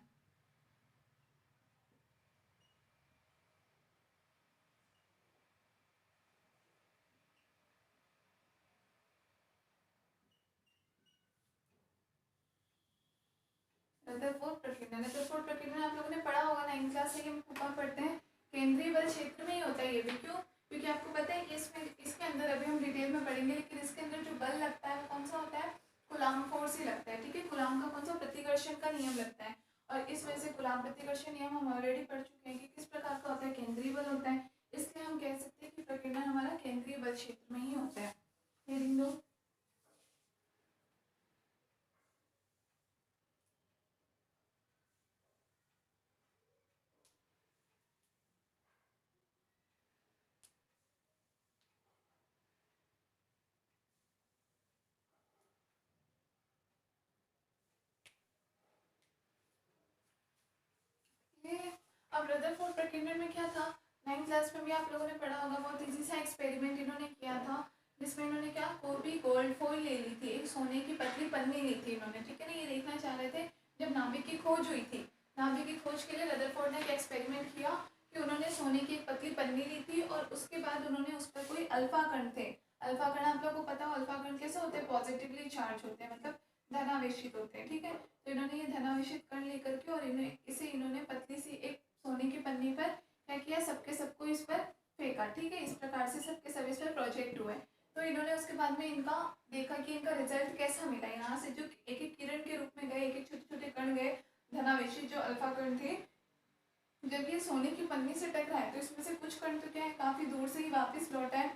रदरफोर्ड प्रकीर्णन, रदरफोर्ड प्रकीर्णन आप लोगों ने पढ़ा होगा 9th क्लास से, हम कहाँ पढ़ते हैं, केंद्रीय बल क्षेत्र में ही होता है ये भी। क्यों? क्योंकि आपको पता है कि इसमें इसके अंदर अभी हम डिटेल में पढ़ेंगे, लेकिन इसके अंदर जो बल लगता है वो कौन सा होता है, कूलाम फोर्स ही लगता है, ठीक है। कूलाम का कौन सा, प्रतिकर्षण का नियम लगता है। और इस वजह से कूलाम प्रतिकर्षण नियम हम ऑलरेडी पढ़ चुके हैं कि किस प्रकार का होता है, केंद्रीय बल होता है। इसलिए हम कह सकते हैं कि प्रकीर्णन हमारा केंद्रीय बल क्षेत्र में ही होता है। हेडिंग 2, अब रदरफोर्ड प्रकीर्णन में क्या था, 9th क्लास में भी आप लोगों ने पढ़ा होगा, बहुत इजी सा एक्सपेरिमेंट इन्होंने किया था, जिसमें इन्होंने क्या, कोई भी गोल्ड फॉइल ले ली थी, एक सोने की पतली पन्नी ली थी इन्होंने, ठीक है ना। ये देखना चाह रहे थे, जब नाभिक की खोज हुई थी, नाभिक की खोज के लिए रदरफोर्ड ने एक एक्सपेरिमेंट किया कि उन्होंने सोने की एक पतली पन्नी ली थी और उसके बाद उन्होंने उस पर कोई अल्फा कण थे। अल्फा कण आप लोगों को पता हो अल्फा कण कैसे होते हैं, पॉजिटिवली चार्ज होते हैं, मतलब धनावेशित होते हैं, ठीक है। तो इन्होंने ये धनावेशित कण लेकर के और इन्होंने पतली सी एक सोने की पन्नी पर क्या किया, सबके सबको इस पर फेंका, ठीक है। इस प्रकार से सबके सब इस पर प्रोजेक्ट हुए। तो इन्होंने उसके बाद में इनका देखा कि इनका रिजल्ट कैसा मिला। यहाँ से जो एक एक किरण के रूप में गए, एक एक छोटे छोटे कण गए, धनावेशी जो अल्फा कण थे, जब ये सोने की पन्नी से टकराए तो इसमें से कुछ कण तो क्या है, काफी दूर से ही वापस लौटा है,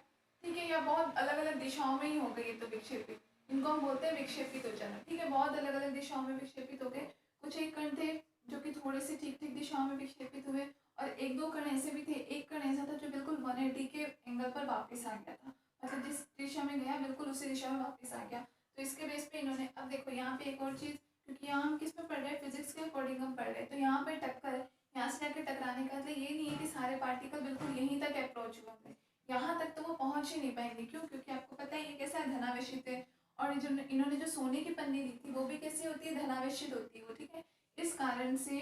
ठीक है। या बहुत अलग अलग दिशाओं में ही हो गई, तो विक्षेपित, इनको हम बोलते हैं विक्षेपित हो जाना, ठीक है। बहुत अलग अलग दिशाओं में विक्षेपित हो गए। कुछ एक कण थे जो कि थोड़े से ठीक ठीक दिशाओं में विक्षेपित हुए, और एक दो कण ऐसे भी थे, एक कण ऐसा था जो बिल्कुल 180 के एंगल पर वापस आ गया था, मतलब जिस दिशा में गया बिल्कुल उसी दिशा में वापस आ गया। तो इसके बेस पे इन्होंने, अब देखो यहाँ पे एक और चीज, क्योंकि यहाँ हम किस में पढ़ रहे हैं, फिजिक्स के अकॉर्डिंग हम पढ़ रहे हैं, तो यहाँ पे टक्कर, यहाँ से जाके टकराने का मतलब ये नहीं है कि सारे पार्टिकल बिल्कुल यहीं तक अप्रोच होंगे, यहाँ तक तो वो पहुंच ही नहीं पाएंगे। क्यों? क्योंकि आपको पता है ये कैसा है, धनावेशित है। और जो इन्होंने जो सोने की पन्नी ली थी वो भी कैसी होती है, धनावेशित होती है वो, ठीक है। इस कारण से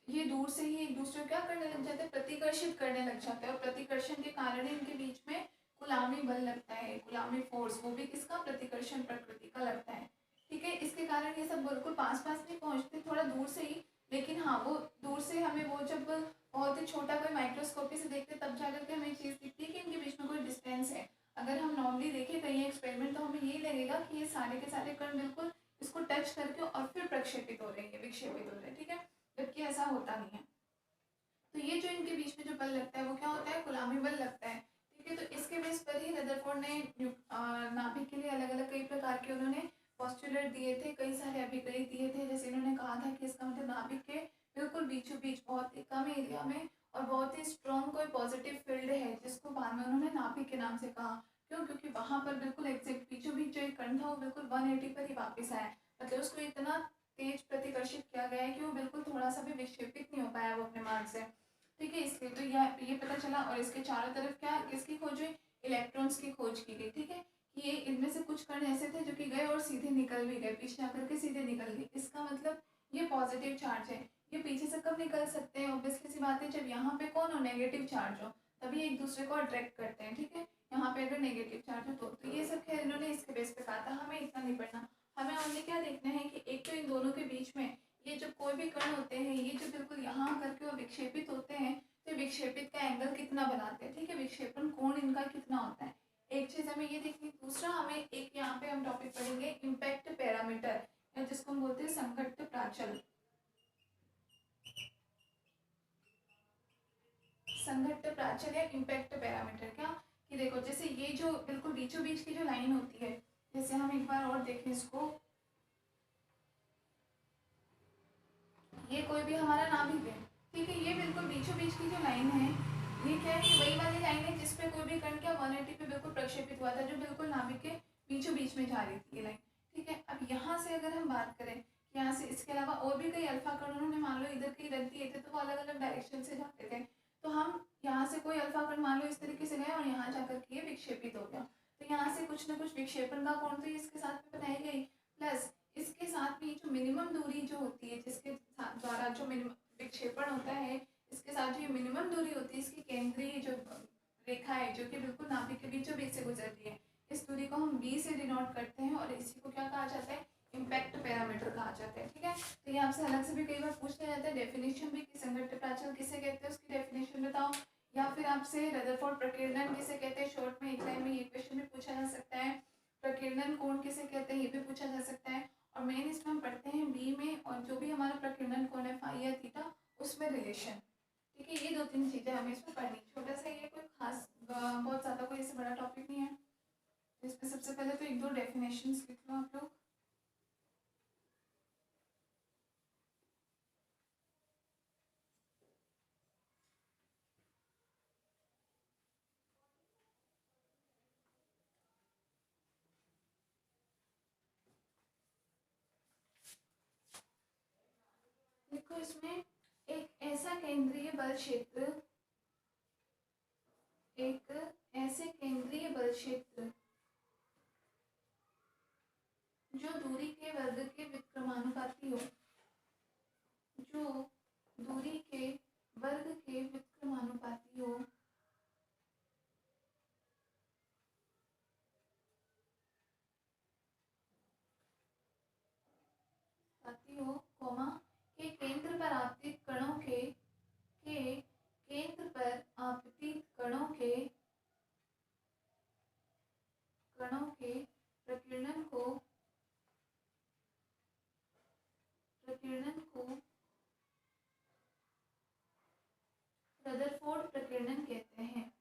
ये दूर से ही एक दूसरे को क्या करने लग जाते हैं, प्रतिकर्षित करने लग जाते हैं, और प्रतिकर्षण के कारण इनके बीच में गुलामी बल लगता है, गुलामी फोर्स, वो भी किसका, प्रतिकर्षण प्रकृति का लगता है, ठीक है। इसके कारण ये सब बिल्कुल पास पास नहीं पहुंचते, थोड़ा दूर से ही, लेकिन हाँ वो दूर से हमें वो जब बहुत ही छोटा कोई माइक्रोस्कोपी से देखते तब जाकर के हमें चीज़ दिखती है कि इनके बीच में कोई डिस्टेंस है। अगर हम नॉर्मली देखें कहीं एक्सपेरिमेंट तो हमें यही लगेगा कि ये सारे के सारे कण बिल्कुल इसको टच करके और फिर प्रक्षेपित हो रहे हैं, विक्षेपित हो रहे हैं, ठीक है, जबकि ऐसा होता नहीं है। तो ये जो इनके बीच में जो बल लगता है वो क्या होता है, गुलामी बल लगता है, ठीक है। तो इसके बेस पर ही रदरफोर्ड ने नाभिक के लिए अलग अलग कई प्रकार के उन्होंने पोस्टुलेट दिए थे, कई सारे अभिक्रिया दिए थे। जैसे इन्होंने कहा था कि इसका मतलब नाभिक के बिल्कुल बीचों बीच बहुत ही कम एरिया में और बहुत ही स्ट्रॉन्ग कोई पॉजिटिव फील्ड है, जिसको बाद में उन्होंने नाभिक के नाम से कहा। क्यों? क्योंकि वहां पर बिल्कुल एग्जैक्ट बीचों बीच जो एक कण था वो बिल्कुल 180 पर ही वापस आया, मतलब उसको इतना तेज प्रतिकर्षित किया गया है कि वो बिल्कुल थोड़ा सा भी विक्षेपित नहीं हो पाया वो अपने मार्ग से, ठीक है। इसलिए तो ये पता चला। और इसके चारों तरफ क्या, किसकी खोज हुई, इलेक्ट्रॉन्स की खोज की गई, ठीक है। कि ये इनमें से कुछ कण ऐसे थे जो कि गए और सीधे निकल भी गए, पीछे आकर के सीधे निकल गए, इसका मतलब ये पॉजिटिव चार्ज है। ये पीछे से कब निकल सकते हैं, ऑब्वियसली सी बात है जब यहाँ पे कौन हो, नेगेटिव चार्ज हो, तभी एक दूसरे को अट्रैक्ट करते हैं, ठीक है। यहाँ पे अगर नेगेटिव चार्ज हो तो ये सब खैर इन्होंने इसके बेस पे कहा था, हमें इतना नहीं पढ़ना। हमें ओनली क्या देखना है कि एक तो इन दोनों के बीच में ये जो कोई भी कण होते हैं, ये जो बिल्कुल यहाँ आकर के वो विक्षेपित होते हैं, तो विक्षेपित का एंगल कितना बनाते हैं, ठीक है, विक्षेपण कोण इनका कितना होता है। चीज़ हमें ये देखनी। दूसरा हमें एक यहाँ पे हम टॉपिक पढ़ेंगे इम्पैक्ट पैरामीटर, जिसको हम बोलते हैं संघट्ट प्राचल। संघट्ट प्राचल या इम्पैक्ट पैरामीटर क्या कि देखो, जैसे ये जो बिल्कुल बीचों बीच की जो लाइन होती है, जैसे हम एक बार और देखें इसको, ये कोई भी हमारा नाभिक है, ठीक है। ये बिल्कुल बीचों बीच की जो लाइन है, ये क्या है, वही वाली लाइन है जिसपे कोई भी कण क्या 180 पे बिल्कुल प्रक्षेपित हुआ था, जो बिल्कुल नाभिक के बीचों बीच में जा रही थी ये लाइन, ठीक है। अब यहाँ से अगर हम बात करें, यहाँ से इसके अलावा और भी कई अल्फा कण उन्होंने मान लो इधर कहीं रख दिए थे, तो वो अलग अलग डायरेक्शन से जाते थे। तो हम यहाँ से कोई अल्फा कण मान लो इस तरीके से गए और यहाँ जाकर के ये विक्षेपित हो गया, तो यहाँ से कुछ ना कुछ विक्षेपण का कोण तो इसके साथ में बनाई गई, प्लस इसके साथ में जो मिनिमम दूरी जो होती है, जिसके द्वारा जो मिनिमम विक्षेपण होता है, इसके साथ जो मिनिमम दूरी होती है, इसकी केंद्रीय जो रेखा है जो कि बिल्कुल नाभिक के बीचों बीच से गुजरती है, इस दूरी को हम बी से डिनोट करते हैं और इसी को क्या कहा जाता है, इम्पैक्ट पैरामीटर कहा जाता है, ठीक है। तो ये आपसे अलग से भी कई बार पूछ लिया जाता है, डेफिनेशन भी कि संघट्ट प्राचल किसे कहते हैं उसकी डेफिनेशन बताओ, या फिर आपसे रदरफोर्ड प्रकीर्णन किसे कहते हैं, शॉर्ट में एग्जाम में ये क्वेश्चन भी पूछा जा सकता है, प्रकीर्णन कोण किसे कहते हैं ये भी पूछा जा सकता है। और मेन इसमें हम पढ़ते हैं बी में, और जो भी हमारा प्रकीर्णन कोण है फाई या थीटा, उसमें रिलेशन, ठीक है। ये 2-3 चीजें हमें इसमें पढ़नी, छोटा सा ये कोई खास बहुत ज्यादा कोई इससे बड़ा टॉपिक नहीं है। इसमें सबसे पहले तो 1-2 डेफिनेशंस लिख लो आप लोग। देखो इसमें एक ऐसा केंद्रीय बल क्षेत्र, एक ऐसे केंद्रीय बल क्षेत्र जो दूरी के वर्ग के व्युत्क्रमानुपाती हो, जो दूरी के वर्ग के व्युत्क्रमानुपाती हो, कोमा के केंद्र पर आपतित कणों के केंद्र पर आपतित कणों के प्रकीर्णन को रदरफोर्ड प्रकीर्णन कहते हैं,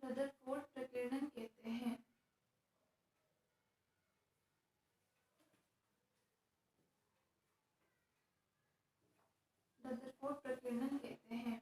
रदरफोर्ड प्रकीर्णन कहते हैं। रदरफोर्ड प्रकीर्णन कहते हैं,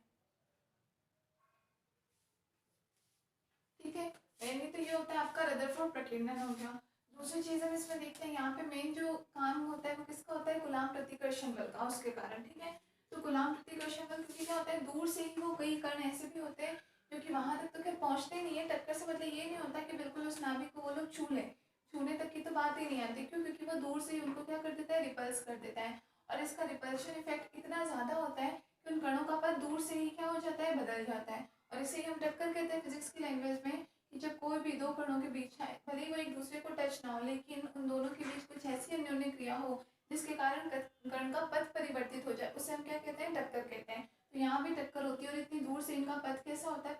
ठीक है। पहले तो ये होता है आपका रदरफोर्ड प्रकीर्णन हो गया। दूसरी चीज हम इसमें देखते हैं, यहाँ पे मेन जो काम होता है वो किसका होता है, गुलाम प्रतिकर्षण बल का, उसके कारण, ठीक है। तो गुलाम प्रतिकर्षण बल क्योंकि क्या होता है, दूर से ही वो कई कण ऐसे भी होते हैं जो कि वहां तक तो खैर पहुंचते नहीं है टक्कर से, मतलब ये नहीं होता कि बिल्कुल उस नाभिक को वो लोग छू लें, छूने तक की तो बात ही नहीं आती, क्यों, क्योंकि वो दूर से ही उनको क्या कर देता है, रिपल्स कर देता है। और इसका रिपल्शन इफेक्ट इतना ज्यादा होता है कि उन कणों का पथ दूर से ही क्या हो जाता है, बदल जाता है। और इसे हम टक्कर कहते हैं फिजिक्स की लैंग्वेज में, कि जब कोई भी दो कणों के बीच है, भले ही वो एक दूसरे को टच ना हो, लेकिन उन दोनों के बीच कुछ ऐसी अन्योन्य क्रिया हो जिसके कारण कण का पथ परिवर्तित हो जाए, उसे हम क्या कहते हैं, टक्कर कहते हैं। तो यहाँ भी टक्कर होती है और इतनी दूर से इनका पथ कैसा होता है,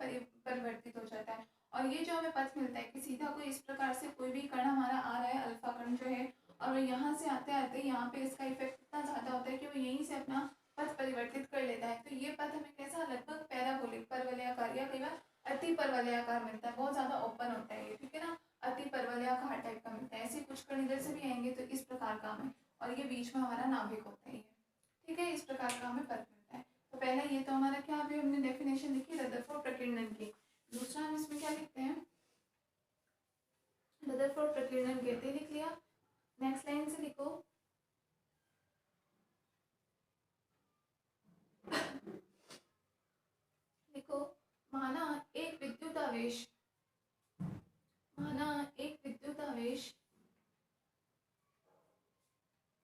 परिवर्तित हो जाता है। और ये जो हमें पथ मिलता है कि सीधा कोई इस प्रकार से कोई भी कण हमारा आ रहा है, अल्फा कण जो है, और वो यहाँ से आते आते यहाँ पे इसका इफेक्ट इतना ज्यादा होता है कि वो यहीं से अपना पथ परिवर्तित कर लेता है। तो ये पथ हमें कैसा, लगभग पैराबोलिक परवलयाकार या कई बार अति परवलयाकार मिलता है, बहुत ज्यादा ओपन होता है ये, ठीक है ना, अति परवलयाकार टाइप का मिलता है। ऐसे कुछ कण इधर से भी आएंगे तो इस प्रकार का हमें, और ये बीच में हमारा नाभिक होता है, ठीक है, इस प्रकार का हमें पथ मिलता है। तो पहला ये तो हमारा क्या, अभी हमने डेफिनेशन लिखी रदरफोर्ड प्रकीर्णन की। दूसरा हम इसमें क्या लिखते हैं, रदरफोर्ड प्रकीर्णन कहते, लिख लिया। नेक्स्ट लाइन से लिखो, लिखो, माना एक विद्युत आवेश, माना एक विद्युत आवेश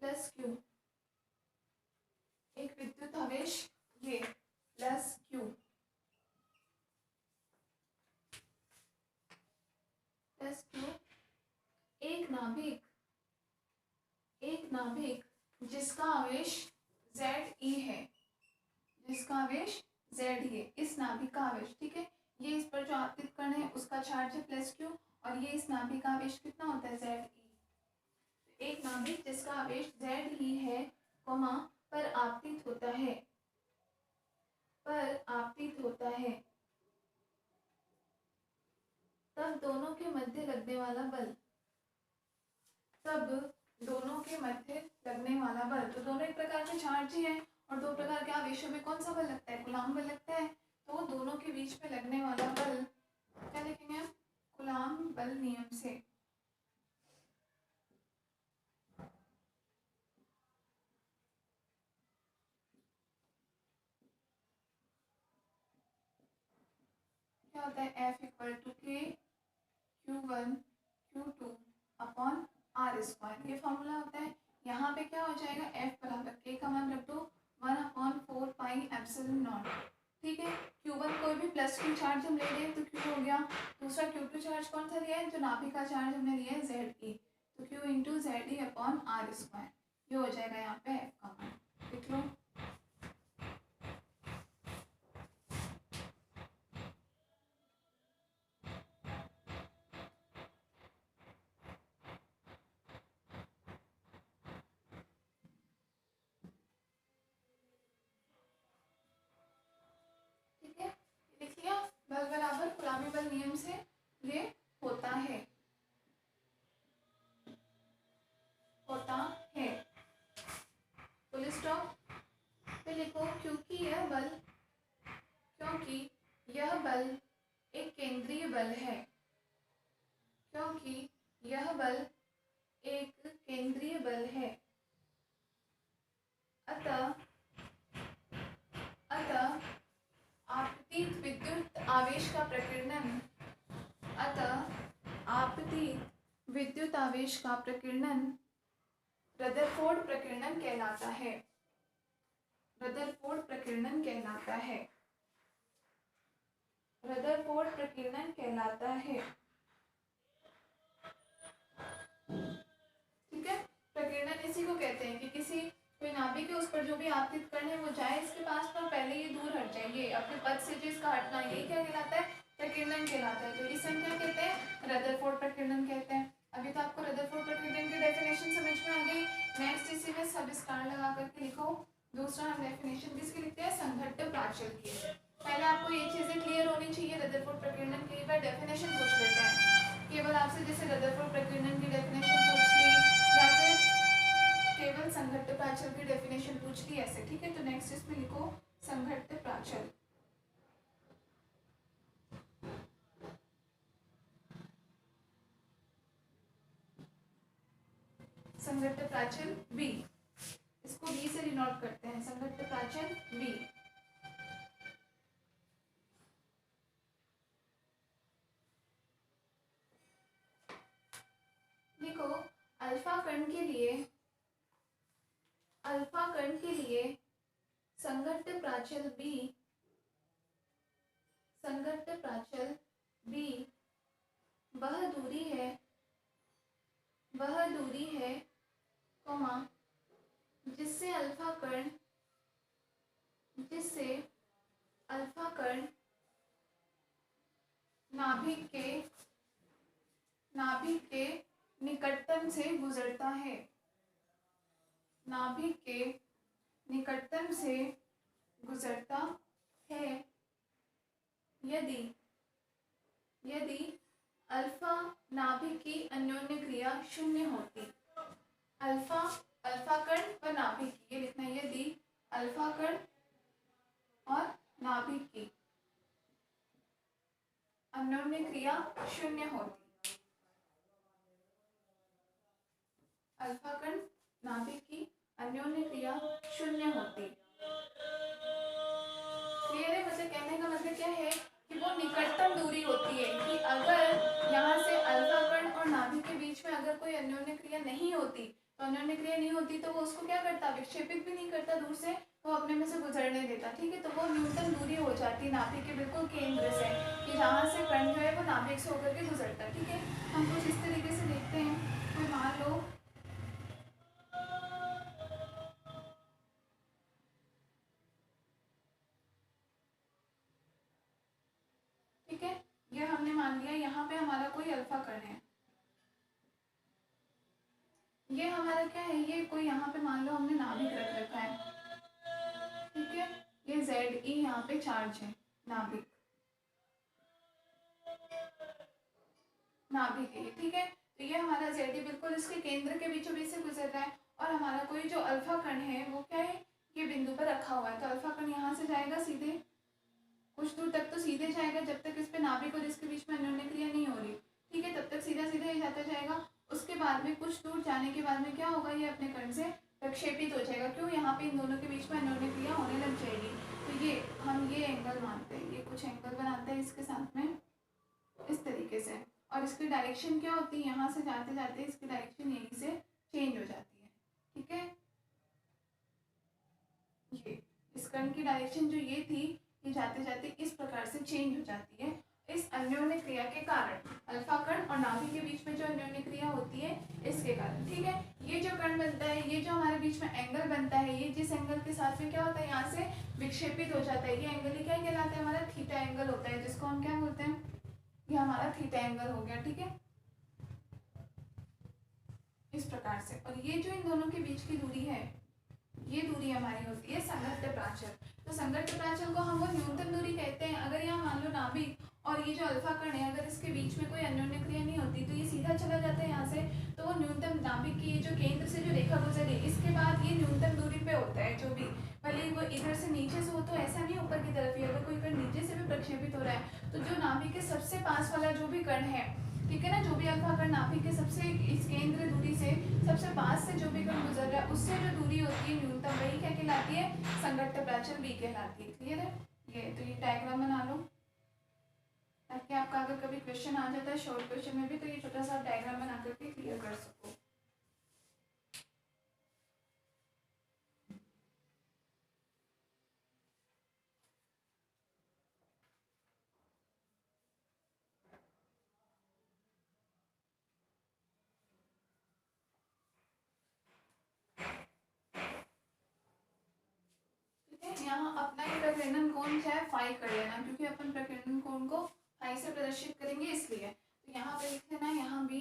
प्लस क्यू, एक विद्युत आवेश ये प्लस क्यू, प्लस क्यू, एक नाभिक जिसका आवेश ZE है, जिसका आवेश Z ही है, इस नाभिक का आवेश, ठीक है। ये इस पर जो आपतित कण है उसका चार्ज है प्लस क्यू, और ये इस नाभिक का आवेश कितना होता है जेड ई। एक नाभिक जिसका आवेश जेड ई है कोमा पर आपतित होता है तब दोनों के मध्य लगने वाला बल, तो दोनों एक प्रकार के चार्ज ही हैं और दो प्रकार के आवेशों में कौन सा बल लगता है, कूलाम बल लगता है। तो दोनों के बीच में लगने वाला बल क्या लिखेंगे हम, कूलाम बल नियम से। क्या होता है, F equal to K Q1 Q2 upon R square, ये फॉर्मूला होता है। यहाँ पे क्या हो जाएगा, F बराबर के का मान रख दो 1/4 पाई एप्सिलॉन नॉट। ठीक है, Q1 कोई भी प्लस Q चार्ज हम ले लें तो Q हो गया, दूसरा Q2 चार्ज कौन सा लिया है, जो नाभिक का चार्ज हमने लिया है ZE, तो Q into ZE upon R square, ये हो जाएगा यहाँ पे F का मान, लिख लो। ठीक है, लिख लिया, बल बराबर कूलामी बल नियम से ये होता है, फुल स्टॉप। फिर लिखो क्योंकि यह बल एक केंद्रीय बल है, अतः आपतित विद्युत आवेश का प्रकीर्णन रदरफोर्ड प्रकीर्णन कहलाता है। ठीक है, प्रकीर्णन इसी को कहते हैं कि किसी कोई नाभिक है उस पर जो भी आपतित कण है वो जाए इसके पास पर पहले ये दूर हट जाए, ये अपने पथ से जो इसका हटना, यही क्या कहलाता है, प्रकीर्णन कहलाता है। तो इस संख्या कहते हैं, रदरफोर्ड प्रकीर्णन कहते हैं। अभी तो आपको रदरफोर्ड प्रकीर्णन की डेफिनेशन समझ में आ गई। नेक्स्ट इसी में सब स्टार लगा करके लिखो। दूसरा हम डेफिनेशन किसकी लिखते हैं, संघट्ट प्राचल की। पहले आपको ये चीजें क्लियर होनी चाहिए। रदरफोर्ड प्रकीर्णन की बार डेफिनेशन पूछ लेते हैं, केवल आपसे जैसे रदरफोर्ड प्रकीर्णन की डेफिनेशन पूछ ली या फिर केवल संघट्ट प्राचल की डेफिनेशन पूछ ली ऐसे। ठीक है, तो नेक्स्ट इसमें लिखो संघट्ट प्राचल। संघट्ट प्राचल बी, इसको बी से डिनोट करते हैं, संघट्ट प्राचल बी। देखो अल्फा कण के लिए संघट्ट प्राचल बी वह दूरी है कॉमा जिससे अल्फा कण नाभिक के निकटतम से गुजरता है। यदि अल्फा नाभिक की अन्योन्य क्रिया शून्य होती। अल्फा कण व नाभिक की, ये लिखना है, यदि अल्फा कण और नाभिक की अन्योन्य क्रिया शून्य होती। अल्फा कण नाभिक की अन्योन्य क्रिया शून्य होती। क्लियर है, मतलब कहने का मतलब क्या है कि वो निकटतम दूरी होती है, कि अगर यहाँ से अल्फा कण और नाभिक के बीच में अगर कोई अन्योन्य क्रिया नहीं होती, तो वो उसको क्या करता, विक्षेपित भी नहीं करता दूर से, वो अपने में से गुजरने देता। ठीक है, तो वो न्यूनतम दूरी हो जाती नाभिक के बिल्कुल केंद्र से, कि जहाँ से कण जो है वो नाभिक से होकर के गुजरता है। ठीक है, हम कुछ इस तरीके से देखते हैं। कोई मान लो अल्फा कण है, ये हमारा क्या है, ये कोई यहाँ पे मान लो हमने नाभिक रख रखा है, ठीक है, ये Ze यहाँ पे चार्ज है, नाभिक है, ठीक है। तो ये हमारा Ze बिल्कुल इसके केंद्र के बीचों बीच से गुजर रहा है, और हमारा कोई जो अल्फा कण है वो क्या है, ये बिंदु पर रखा हुआ है। तो अल्फा कण यहाँ से जाएगा सीधे, कुछ दूर तक तो सीधे जाएगा जब तक इस पे नाभिक और इसके बीच में अन्योन्य क्रिया नहीं हो रही, ठीक है, तब तक सीधा सीधा ये जाता जाएगा। उसके बाद में कुछ दूर जाने के बाद में क्या होगा, ये अपने कण से प्रक्षेपित हो जाएगा। क्यों, यहाँ पे इन दोनों के बीच में अन्योन्य क्रिया होने लग जाएगी। तो ये हम ये एंगल मानते हैं, ये कुछ एंगल बनाते हैं इसके साथ में इस तरीके से, और इसकी डायरेक्शन क्या होती है, यहाँ से जाते जाते इसकी डायरेक्शन यहीं से चेंज हो जाती है, ठीक है। ये इस कण की डायरेक्शन जो ये थी, ये जाते जाते इस प्रकार से चेंज हो जाती है इस अन्योन्य क्रिया के कारण, अल्फा कण और नाभिक के बीच में जो अन्योन्य क्रिया होती है इसके कारण, ठीक है। ये जो कण बनता है, ये जो हमारे बीच में एंगल बनता है, ये जिस एंगल के साथ में क्या होता है, यहाँ से विक्षेपित हो जाता है, ये एंगल ही क्या कहलाता है, हमारा थीटा एंगल होता है, जिसको हम क्या बोलते हैं, ये हमारा थीटा एंगल हो गया, ठीक है, इस प्रकार से। और ये जो इन दोनों के बीच की दूरी है, ये दूरी हमारी होती है संघट्ट प्राचल। तो संघट्ट प्राचल को हम वो न्यूनतम दूरी कहते हैं। अगर यहाँ मान लो नाभिक और ये जो अल्फा कण है, अगर इसके बीच में कोई अन्योन्य क्रिया नहीं होती तो ये सीधा चला जाता है यहाँ से, तो वो न्यूनतम नाभिक की जो केंद्र से जो रेखा गुजरी, इसके बाद ये न्यूनतम दूरी पे होता है, जो भी भले वो इधर से नीचे से हो तो ऐसा नहीं ऊपर की तरफ ही, अगर कोई कण नीचे से भी प्रक्षेपित हो रहा है, तो जो नाभिक के सबसे पास वाला जो भी कण है, ठीक है ना, जो भी अल्फा कण नाभिक के सबसे इस केंद्र दूरी से सबसे पास से जो भी कण गुजर रहा है, उससे जो दूरी होती है न्यूनतम, वही क्या कहलाती है, संघट्ट प्राचल बी कहलाती है। क्लियर है, ये तो ये डायग्राम बना लो ताकि आपका अगर कभी क्वेश्चन आ जाता है शॉर्ट क्वेश्चन में भी, तो ये छोटा सा डायग्राम बना करके क्लियर कर सको। यहाँ अपना ही प्रकीर्णन कोण क्या है, फाई कर लेना, क्योंकि अपन प्रकीर्णन कोण को फाई से प्रदर्शित करेंगे इसलिए। तो यहाँ पे लिख लेना, यहाँ भी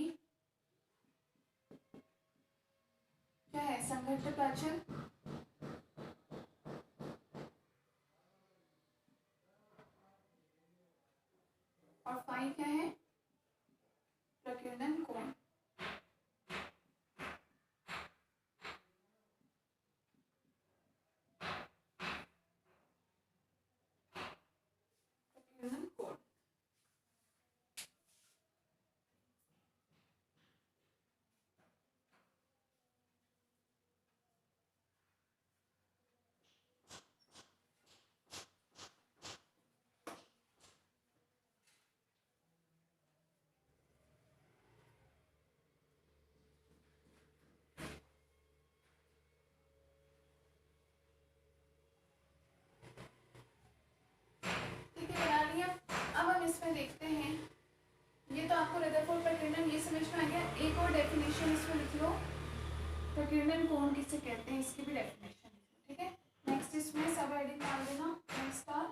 क्या है, संघट्ट प्राचल, और फाई क्या है, प्रकीर्णन कोण। प्रकीर्णन कोण, देखते हैं। ये तो आपको रदरफोर्ड प्रकीर्णन ये समझ में आ गया। एक और डेफिनेशन इसमें लिख लो, प्रकीर्णन कोण किसे कहते हैं, इसकी भी डेफिनेशन लिख लो, ठीक है। नेक्स्ट इसमें सब हेडिंग डाल देना, इसका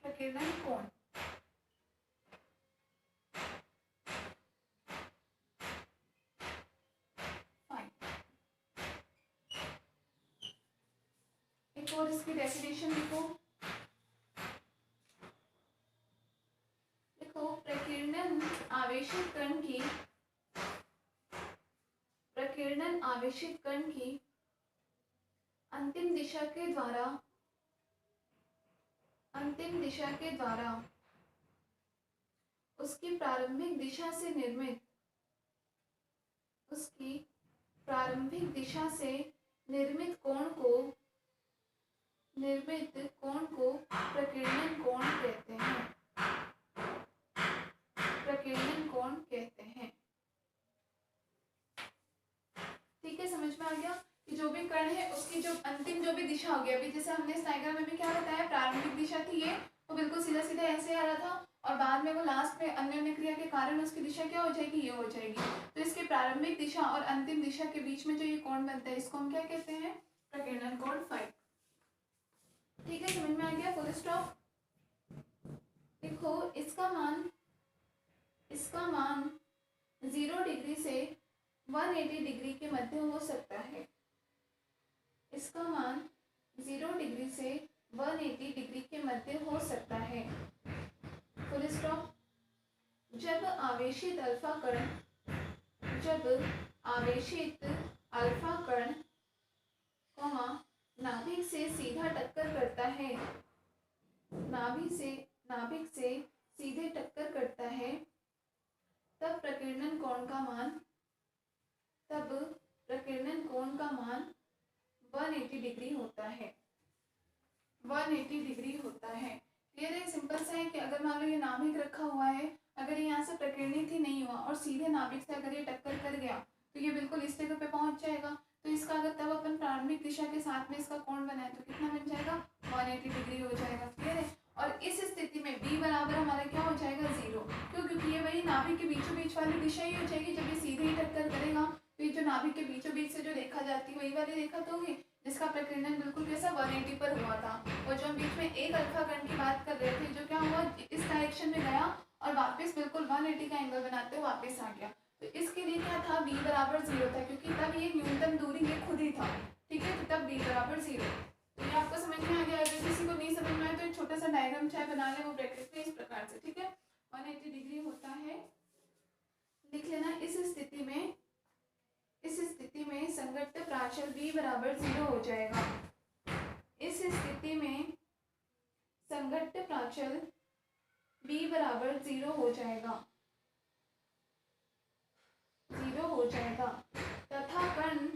प्रकीर्णन कोण। एक और इसकी डेफिनेशन लिखो, प्रकीर्णन आवेशित कण की अंतिम दिशा के द्वारा उसकी प्रारंभिक दिशा से निर्मित कोण को प्रकीर्णन कोण कहते हैं। प्रकीर्णन कोण कहते हैं, ठीक है, समझ में आ गया कि जो भी कण है उसकी जो अंतिम जो भी दिशा होगी, अभी जैसे हमने इस डायग्राम में भी क्या बताया, प्रारंभिक दिशा थी ये, वो बिल्कुल सीधा सीधा ऐसे आ रहा था, और बाद में वो लास्ट में अन्योन्य क्रिया के कारण उसकी दिशा क्या हो जाएगी, ये हो जाएगी। तो इसके प्रारंभिक दिशा और अंतिम दिशा के बीच में जो ये कोण बनता है, इसको हम क्या कहते हैं, प्रकीर्णन कोण फाई। ठीक है, समझ में आ गया, फुल स्टॉप। देखो इसका मान 180 डिग्री के मध्य हो सकता है। इसका मान 0 डिग्री से 180 डिग्री के मध्य हो सकता है। Full stop. जब आवेशित अल्फा कण नाभिक से सीधा टक्कर करता है, नाभिक से सीधे टक्कर करता है, तब प्रकीर्णन कोण का मान 180 डिग्री होता है। 180 डिग्री होता है। क्लियर है? सिंपल सा है कि अगर मान लो ये नाभिक रखा हुआ है, अगर ये यहाँ से प्रकीर्णित ही नहीं हुआ और सीधे नाभिक से अगर ये टक्कर कर गया तो ये बिल्कुल इस जगह पे पहुंच जाएगा। तो इसका अगर तब अपन प्रारंभिक दिशा के साथ में इसका कोण बनाए तो कितना बन जाएगा? 180 डिग्री हो जाएगा। क्लियर है? और इस स्थिति में b बराबर हमारा क्या हो जाएगा? 0। क्यों? क्योंकि ये वही नाभिक के बीचों बीच वाली दिशा ही हो जाएगी। जब ये सीधे ही टक्कर करेगा तो ये जो नाभिक के बीचों बीच से जो रेखा जाती है वही वाली रेखा तो होगी जिसका प्रकीर्णन बिल्कुल कैसा 180 पर हुआ था। और जो हम बीच में एक अल्फा कण की बात कर रहे थे जो क्या हुआ, इस डायरेक्शन में गया और वापस बिल्कुल 180 का एंगल बनाते हुए वापस आ गया। तो इसके लिए क्या था? b बराबर 0 था, क्योंकि तब ये न्यूनतम दूरी ये खुद ही था। ठीक है, तो तब b बराबर 0। तो ये आपको समझ में आ गया। अगर किसी को नहीं समझ में आए तो एक छोटा सा डायग्राम चाहे बना ले वो ब्रैकेट में इस प्रकार से। ठीक है, 180 डिग्री होता है, लिख लेना। इस स्थिति में संगत प्राचल b बराबर 0 हो जाएगा। इस स्थिति में संगत प्राचल b बराबर 0 हो जाएगा, 0 हो जाएगा। तथा कण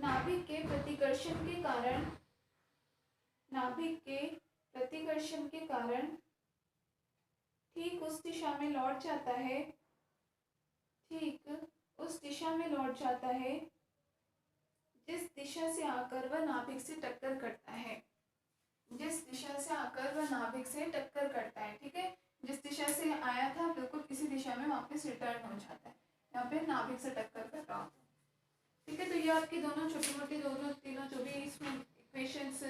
नाभिक के प्रतिकर्षण के कारण ठीक उस दिशा में लौट जाता है, जिस दिशा से आकर वह नाभिक से टक्कर करता है। ठीक है, जिस दिशा से आया था बिल्कुल इसी दिशा में वापस रिटर्न हो जाता है। यहाँ पे नाभिक से टक्कर कर रहा होता है। ठीक है, तो ये आपकी दोनों छोटी मोटी तीनों जो भी इसमें इक्वेशंस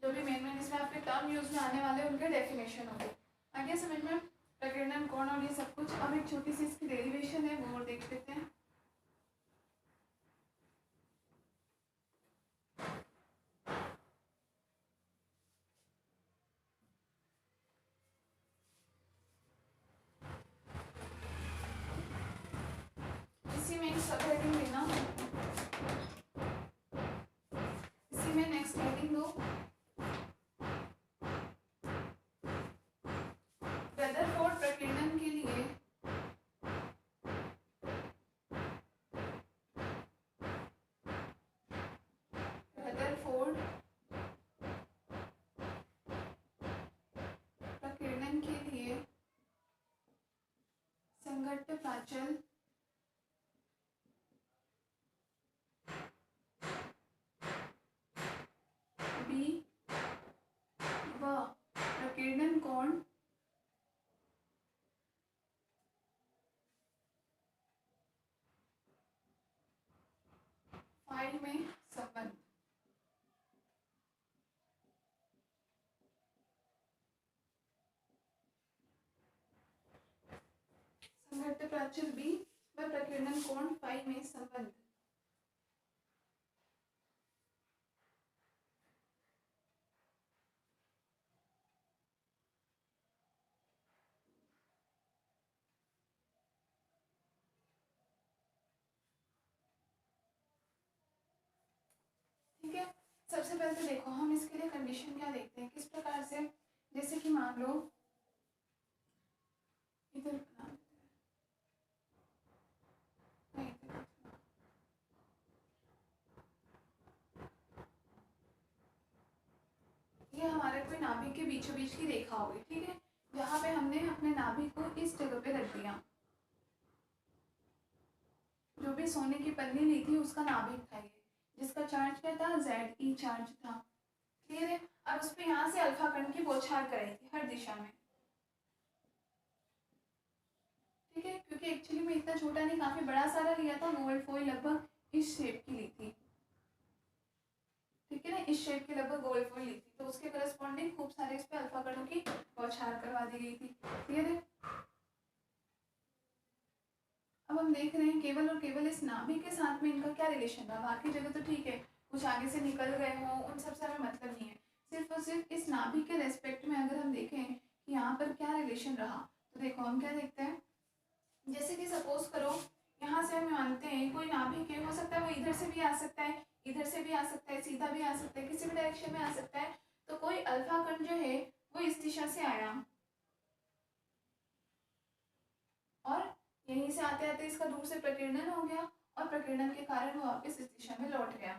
जो भी मेन इसमें आपके टर्म यूज में आने वाले उनके डेफिनेशन होंगे। आगे समझ में प्रकीर्णन कोण और ये सब कुछ। अब एक छोटी सी इसकी डेरिवेशन है वो और देख लेते हैं। इसी में सब हेडिंग देना, इसी में नेक्स्ट हेडिंग दो। रदरफोर्ड प्रकीर्णन के लिए संगत प्राचल b व प्रकीर्णन कोण फाई में संबंध। संगत प्राचल b व प्रकीर्णन कोण फाई में संबंध। ठीक है, सबसे पहले तो देखो हम इसके लिए कंडीशन क्या देखते हैं, किस प्रकार से। जैसे कि मान लो इधर बना देते हैं, ये हमारे कोई नाभिक के बीचों बीच की रेखा होगी। ठीक है, जहाँ पे हमने अपने नाभिक को इस जगह पे रख दिया, जो भी सोने की पन्नी ली थी उसका नाभिक था ये, जिसका चार्ज क्या था? Ze चार्ज था। क्लियर है? अब उस पे यहाँ से अल्फा कण की बौछार कराई थी हर दिशा में। ठीक है, क्योंकि एक्चुअली में इतना छोटा नहीं, काफी बड़ा सारा लिया था, गोल्ड फॉइल लगभग इस शेप की ली थी। ठीक है ना, इस शेप की लगभग गोल्ड फॉइल ली थी, तो उसके करस्पॉन्डिंग खूब सारे इस पे अल्फा कणों की बौछार करवा दी गई थी। क्लियर है? हम देख रहे हैं केवल और केवल इस नाभि के साथ में इनका क्या रिलेशन रहा, बाकी जगह तो ठीक है, कुछ आगे से निकल गए हों उन सब से हमें मतलब नहीं है। सिर्फ और सिर्फ इस नाभि के रेस्पेक्ट में अगर हम देखें कि यहाँ पर क्या रिलेशन रहा, तो देखो हम क्या देखते हैं, जैसे कि सपोज करो यहाँ से हम मानते हैं कोई नाभि के हो सकता है, वो इधर से भी आ सकता है, इधर से भी आ सकता है, सीधा भी आ सकता है, किसी भी डायरेक्शन में आ सकता है। तो कोई अल्फा कण जो है वो इस दिशा से आया और यहीं से आते आते इसका दूर से प्रकीर्णन हो गया और प्रकीर्णन के कारण वो वापस इस दिशा में लौट गया।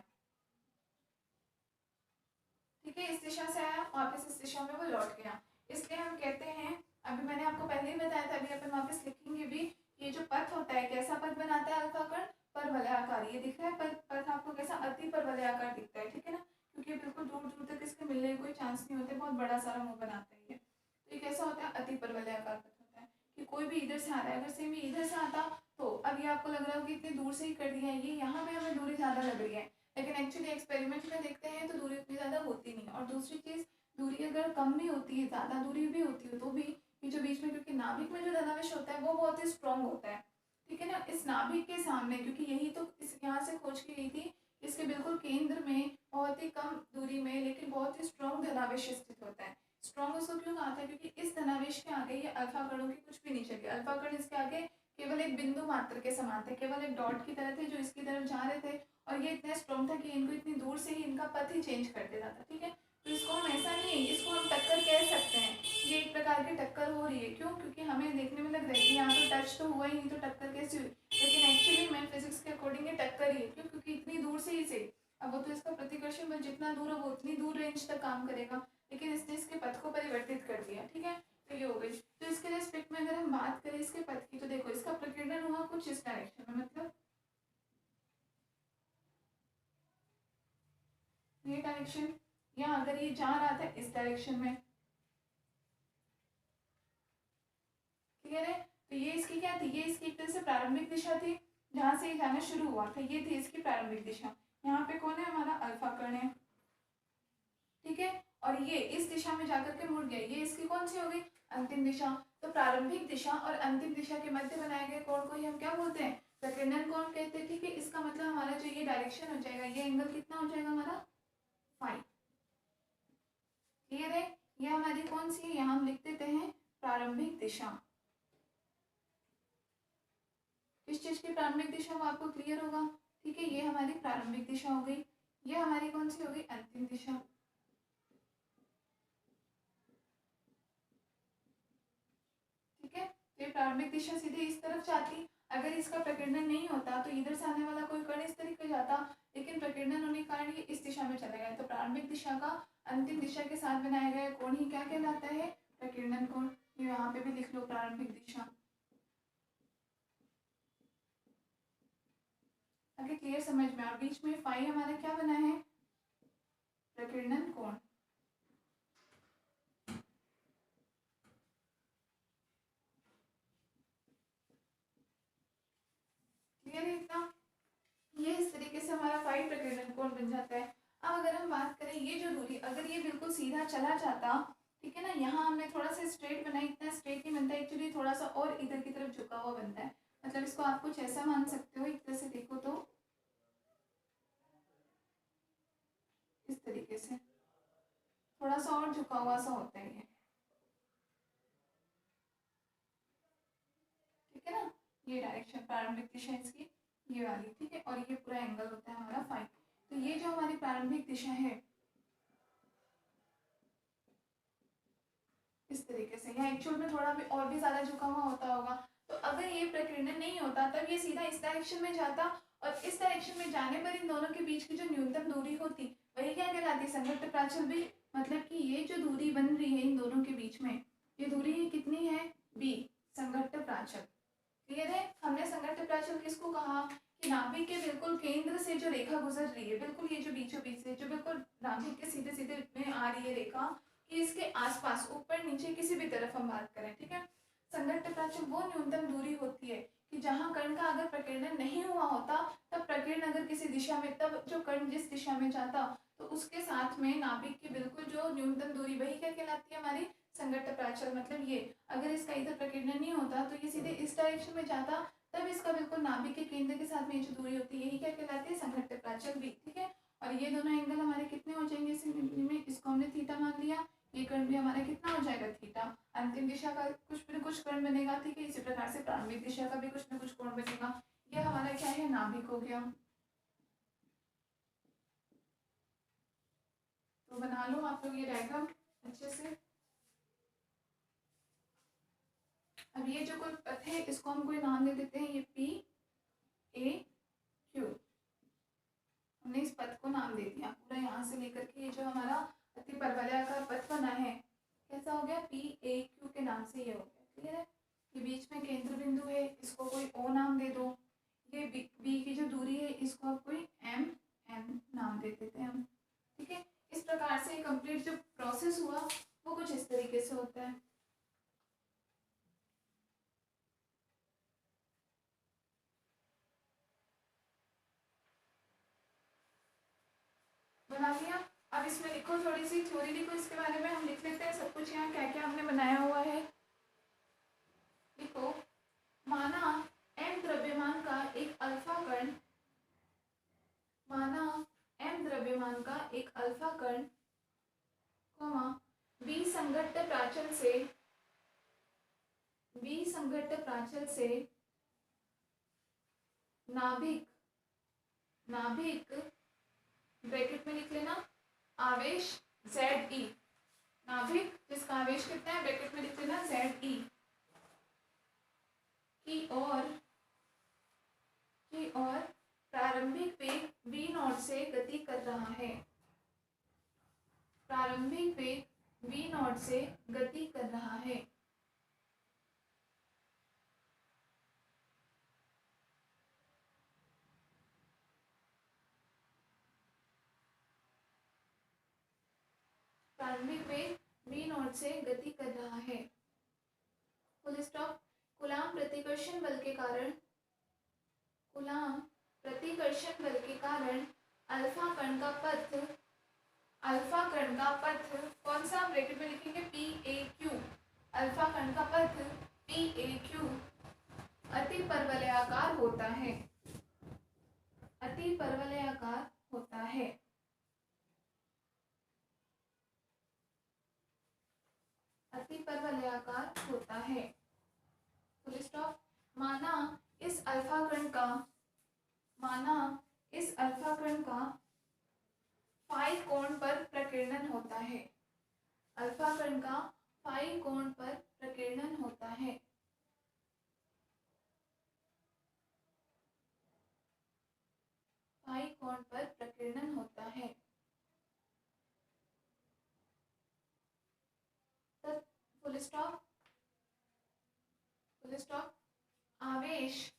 ठीक है, इस दिशा से आया वापस इस दिशा में वो लौट गया। इसलिए हम कहते हैं, अभी मैंने आपको पहले ही बताया था, अभी अपन वापस लिखेंगे भी, ये जो पथ होता है कैसा पथ बनाता है अल्फा कण, परवलयाकार। ये दिख रहा है पथ आपको कैसा, अति परवलयाकार दिखता है, ठीक है ना, क्योंकि बिल्कुल दूर दूर तक इसके मिलने का कोई चांस नहीं होता, बहुत बड़ा सारा मुंह बनाता है ये। तो ये कैसा होता है, अति परवलयाकार पथ होता है कि कोई भी इधर से आ रहा है, अगर सेम इधर से आता तो अब ये आपको लग रहा हो कि इतनी दूर से ही कर दिया है, ये यहाँ पे हमें दूरी ज़्यादा लग रही है, लेकिन एक्चुअली एक्सपेरिमेंट में देखते हैं तो दूरी उतनी ज़्यादा होती नहीं। और दूसरी चीज़, दूरी अगर कम भी होती है, ज़्यादा दूरी भी होती है, तो भी ये जो बीच में, क्योंकि नाभिक में जो धनावेश होता है वो बहुत ही स्ट्रॉन्ग होता है, ठीक है ना, इस नाभिक के सामने, क्योंकि यही तो इस यहाँ से खोज की गई थी, इसके बिल्कुल केंद्र में बहुत ही कम दूरी में लेकिन बहुत ही स्ट्रॉन्ग धनावेश स्थित होता है। स्ट्रॉन्ग उसको क्यों कहा था, क्योंकि इस धनावेश के आगे ये अल्फा कणों की कुछ भी नहीं चली, अल्फा कण इसके आगे केवल एक बिंदु मात्र के समान थे, केवल एक डॉट की तरह थे जो इसकी तरफ जा रहे थे, और ये इतना स्ट्रॉन्ग था कि इनको इतनी दूर से ही इनका पथ ही चेंज कर देता था। ठीक है, तो इसको हम ऐसा नहीं है, इसको हम टक्कर कह सकते हैं, ये एक प्रकार की टक्कर हो रही है। क्यों, क्योंकि हमें देखने में लग रहा है कि यहाँ तो टच तो हुआ ही नहीं, तो टक्कर कैसी हुई, लेकिन एक्चुअली मैन फिजिक्स के अकॉर्डिंग ये टक्कर ही है। क्यों, क्योंकि इतनी दूर से ही से, अब वो तो इसका प्रतिकर्षण बल जितना दूर है वो उतनी दूर रेंज तक काम करेगा, लेकिन इसने इसके पथ को परिवर्तित कर दिया। ठीक है, तो ये हो गई। तो इसके रेस्पेक्ट में अगर हम बात करें इसके पथ की, तो देखो इसका प्रकीर्णन हुआ कुछ इस डायरेक्शन में, मतलब ये डायरेक्शन, या अगर ये जा रहा था इस डायरेक्शन में, क्लियर है, तो ये इसकी क्या थी, ये इसकी एक तरह से प्रारंभिक दिशा थी, जहां से ये जाना शुरू हुआ था, ये थी इसकी प्रारंभिक दिशा। यहाँ पे कौन है, हमारा अल्फा कण है, ठीक है, और ये इस दिशा में जाकर के मुड़ गया, ये इसकी कौन सी हो गई, अंतिम दिशा। तो प्रारंभिक दिशा और अंतिम दिशा के मध्य बनाए गए कोण को ही हम क्या बोलते हैं, प्रकीर्णन कोण कहते हैं। ठीक है, इसका मतलब हमारा जो ये डायरेक्शन हो जाएगा, ये एंगल कितना हो जाएगा हमारा, फाइव। क्लियर है, ये हमारी कौन सी है, यहाँ हम लिख देते हैं प्रारंभिक दिशा। किस चीज की प्रारंभिक दिशा वो आपको क्लियर होगा। ठीक है, ये हमारी प्रारंभिक दिशा हो गई, ये हमारी कौन सी हो गई, अंतिम दिशा। ठीक है, तो ये प्रारंभिक दिशा सीधे इस तरफ जाती, अगर इसका प्रकीर्णन नहीं होता तो इधर से आने वाला कोई कण इस तरीके जाता, लेकिन प्रकीर्णन होने के कारण ये इस दिशा में चला गया। तो प्रारंभिक दिशा का अंतिम दिशा के साथ बनाया गया कोण ही क्या कहलाता है, प्रकीर्णन कोण। ये यहाँ पे भी लिख लो, प्रारंभिक दिशा। आगे क्लियर समझ में, और बीच में फाई हमारा क्या बना है, प्रकीर्णन कोण। क्लियर है इतना, ये इस तरीके से हमारा फाई प्रकीर्णन कोण बन जाता है। अब अगर हम बात करें ये जो दूरी, अगर ये बिल्कुल सीधा चला जाता, ठीक है ना, यहाँ हमने थोड़ा सा स्ट्रेट बनाया, इतना स्ट्रेट नहीं बनता एक्चुअली, थोड़ा सा और इधर की तरफ झुका हुआ बनता है, मतलब इसको आप कुछ ऐसा मान सकते हो, एक तरह से देखो तो इस तरीके से थोड़ा सा और झुका हुआ सा होता है ये, ठीक है ना, ये डायरेक्शन प्रारंभिक दिशा इसकी ये वाली, ठीक है, और ये पूरा एंगल होता है हमारा फाइव। तो ये जो हमारी प्रारंभिक दिशा है इस तरीके से, यहाँ एक्चुअल में थोड़ा भी और भी ज्यादा झुका हुआ होता होगा। तो अगर ये प्रकीर्णन नहीं होता तब ये सीधा इस डायरेक्शन में जाता, और इस डायरेक्शन में जाने पर इन दोनों के बीच की जो न्यूनतम दूरी होती वही क्या कहलाती है, संगत प्राचल भी। मतलब कि ये जो दूरी बन रही है इन दोनों के बीच में, ये दूरी कितनी है, बी, संगत प्राचल। क्लियर है, हमने संगत प्राचल किसको कहा, कि नाभिक के बिल्कुल केंद्र से जो रेखा गुजर रही है, बिल्कुल ये जो बीचों बीच से जो बिल्कुल नाभिक के सीधे सीधे में आ रही है रेखा, कि इसके आसपास ऊपर नीचे किसी भी तरफ हम बात करें, ठीक है, संगत प्राचल वो न्यूनतम दूरी होती है कि जहाँ कण का अगर प्रकीर्णन नहीं हुआ होता, तब प्रकीर्ण अगर किसी दिशा में, तब जो कण जिस दिशा में जाता तो उसके साथ में नाभिक की बिल्कुल जो न्यूनतम दूरी वही क्या कहलाती है, हमारी संगत प्राचल। मतलब ये अगर इसका इधर प्रकीर्णन नहीं होता तो ये सीधे इस डायरेक्शन में जाता, तब इसका बिल्कुल नाभिक के केंद्र के साथ में ये जो दूरी होती है यही क्या कहलाती है, संघट्ट प्राचल बी। ठीक है, और ये दोनों एंगल हमारे कितने हो जाएंगे इस में, इसको हमने थीटा मान लिया, ये कर्ण भी हमारा कितना हो जाएगा, थीटा। अंतिम दिशा का कुछ न कुछ कर्ण बनेगा। ठीक है, इसी प्रकार से प्रारंभिक दिशा का भी कुछ न कुछ कोण बनेगा। ये हमारा क्या है, नाभिक हो गया। तो बना लो आप लोग ये डायग्राम अच्छे से। अब ये जो कोई पथ है इसको हम कोई नाम दे देते हैं, ये पी ए क्यू, हमने इस पथ को नाम दे दिया। पूरा यहाँ से लेकर के ये जो हमारा अति परवलयाकार पथ बना है कैसा हो गया, पी ए क्यू के नाम से ये हो गया। क्लियर है, ये बीच में केंद्र बिंदु है, इसको कोई ओ नाम दे दो। ये बी की जो दूरी है इसको आप कोई एम एन नाम दे देते हैं हम। ठीक है, इस प्रकार से कंप्लीट जो प्रोसेस हुआ वो कुछ इस तरीके से होता है। बना दिया। अब इसमें लिखो, थोड़ी सी थ्योरी लिखो इसके बारे में, हम लिख लेते हैं सब कुछ यहाँ क्या क्या हमने बनाया हुआ है। लिखो, माना m द्रव्यमान का एक अल्फा कण, माना m द्रव्यमान का एक अल्फा कण, b संघट्ट प्राचल से, b संघट्ट प्राचल से नाभिक, नाभिक ब्रैकेट में लिख लेना आवेश ZE, नाभिक जिसका आवेश कितना है ब्रैकेट में लिख लेना ZE की ओर प्रारंभिक वेग v0 से गति कर रहा है, प्रारंभिक वेग v0 से गति कर रहा है। प्रारंभिक वेग v0 से गति कर रहा है। Full stop. कूलाम प्रतिकर्षण बल के कारण, कूलाम प्रतिकर्षण बल के कारण अल्फा कण का पथ, अल्फा कण का पथ कौन सा, ब्रैकेट में लिखेंगे पी ए क्यू, अल्फा कण का पथ पी ए क्यू अति परवलयाकार होता है, अति परवलयाकार होता है। अति परवलयाकार होता है। Full stop. माना इस अल्फा कण का, माना इस अल्फा कण का फाई कोण पर प्रकीर्णन होता है, अल्फा कण का फाई कोण पर प्रकीर्णन होता है। फाई कोण पर प्रकीर्णन होता है। Full stop, full stop. आवेश,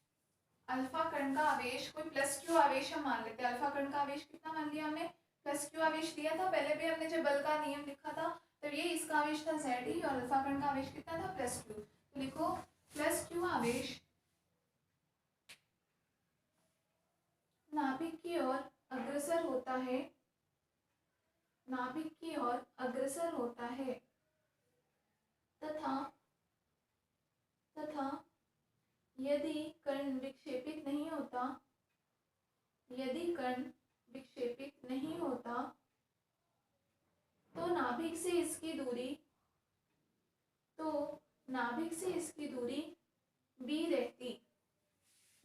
अल्फा कण का आवेश कोई प्लस क्यू आवेश हम मान लेते हैं। अल्फा कण का आवेश कितना मान लिया हमने, प्लस क्यू आवेश दिया था पहले भी हमने जब बल का नियम लिखा था, तो ये इसका आवेश था ZE और अल्फा कण का आवेश कितना था, प्लस क्यू। तो लिखो प्लस क्यू आवेश नाभिक की ओर अग्रसर होता है, नाभिक की ओर अग्रसर होता है तथा, तथा यदि कण विक्षेपित नहीं होता, यदि कण विक्षेपित नहीं होता तो नाभिक से इसकी दूरी, तो नाभिक से इसकी दूरी b रहती।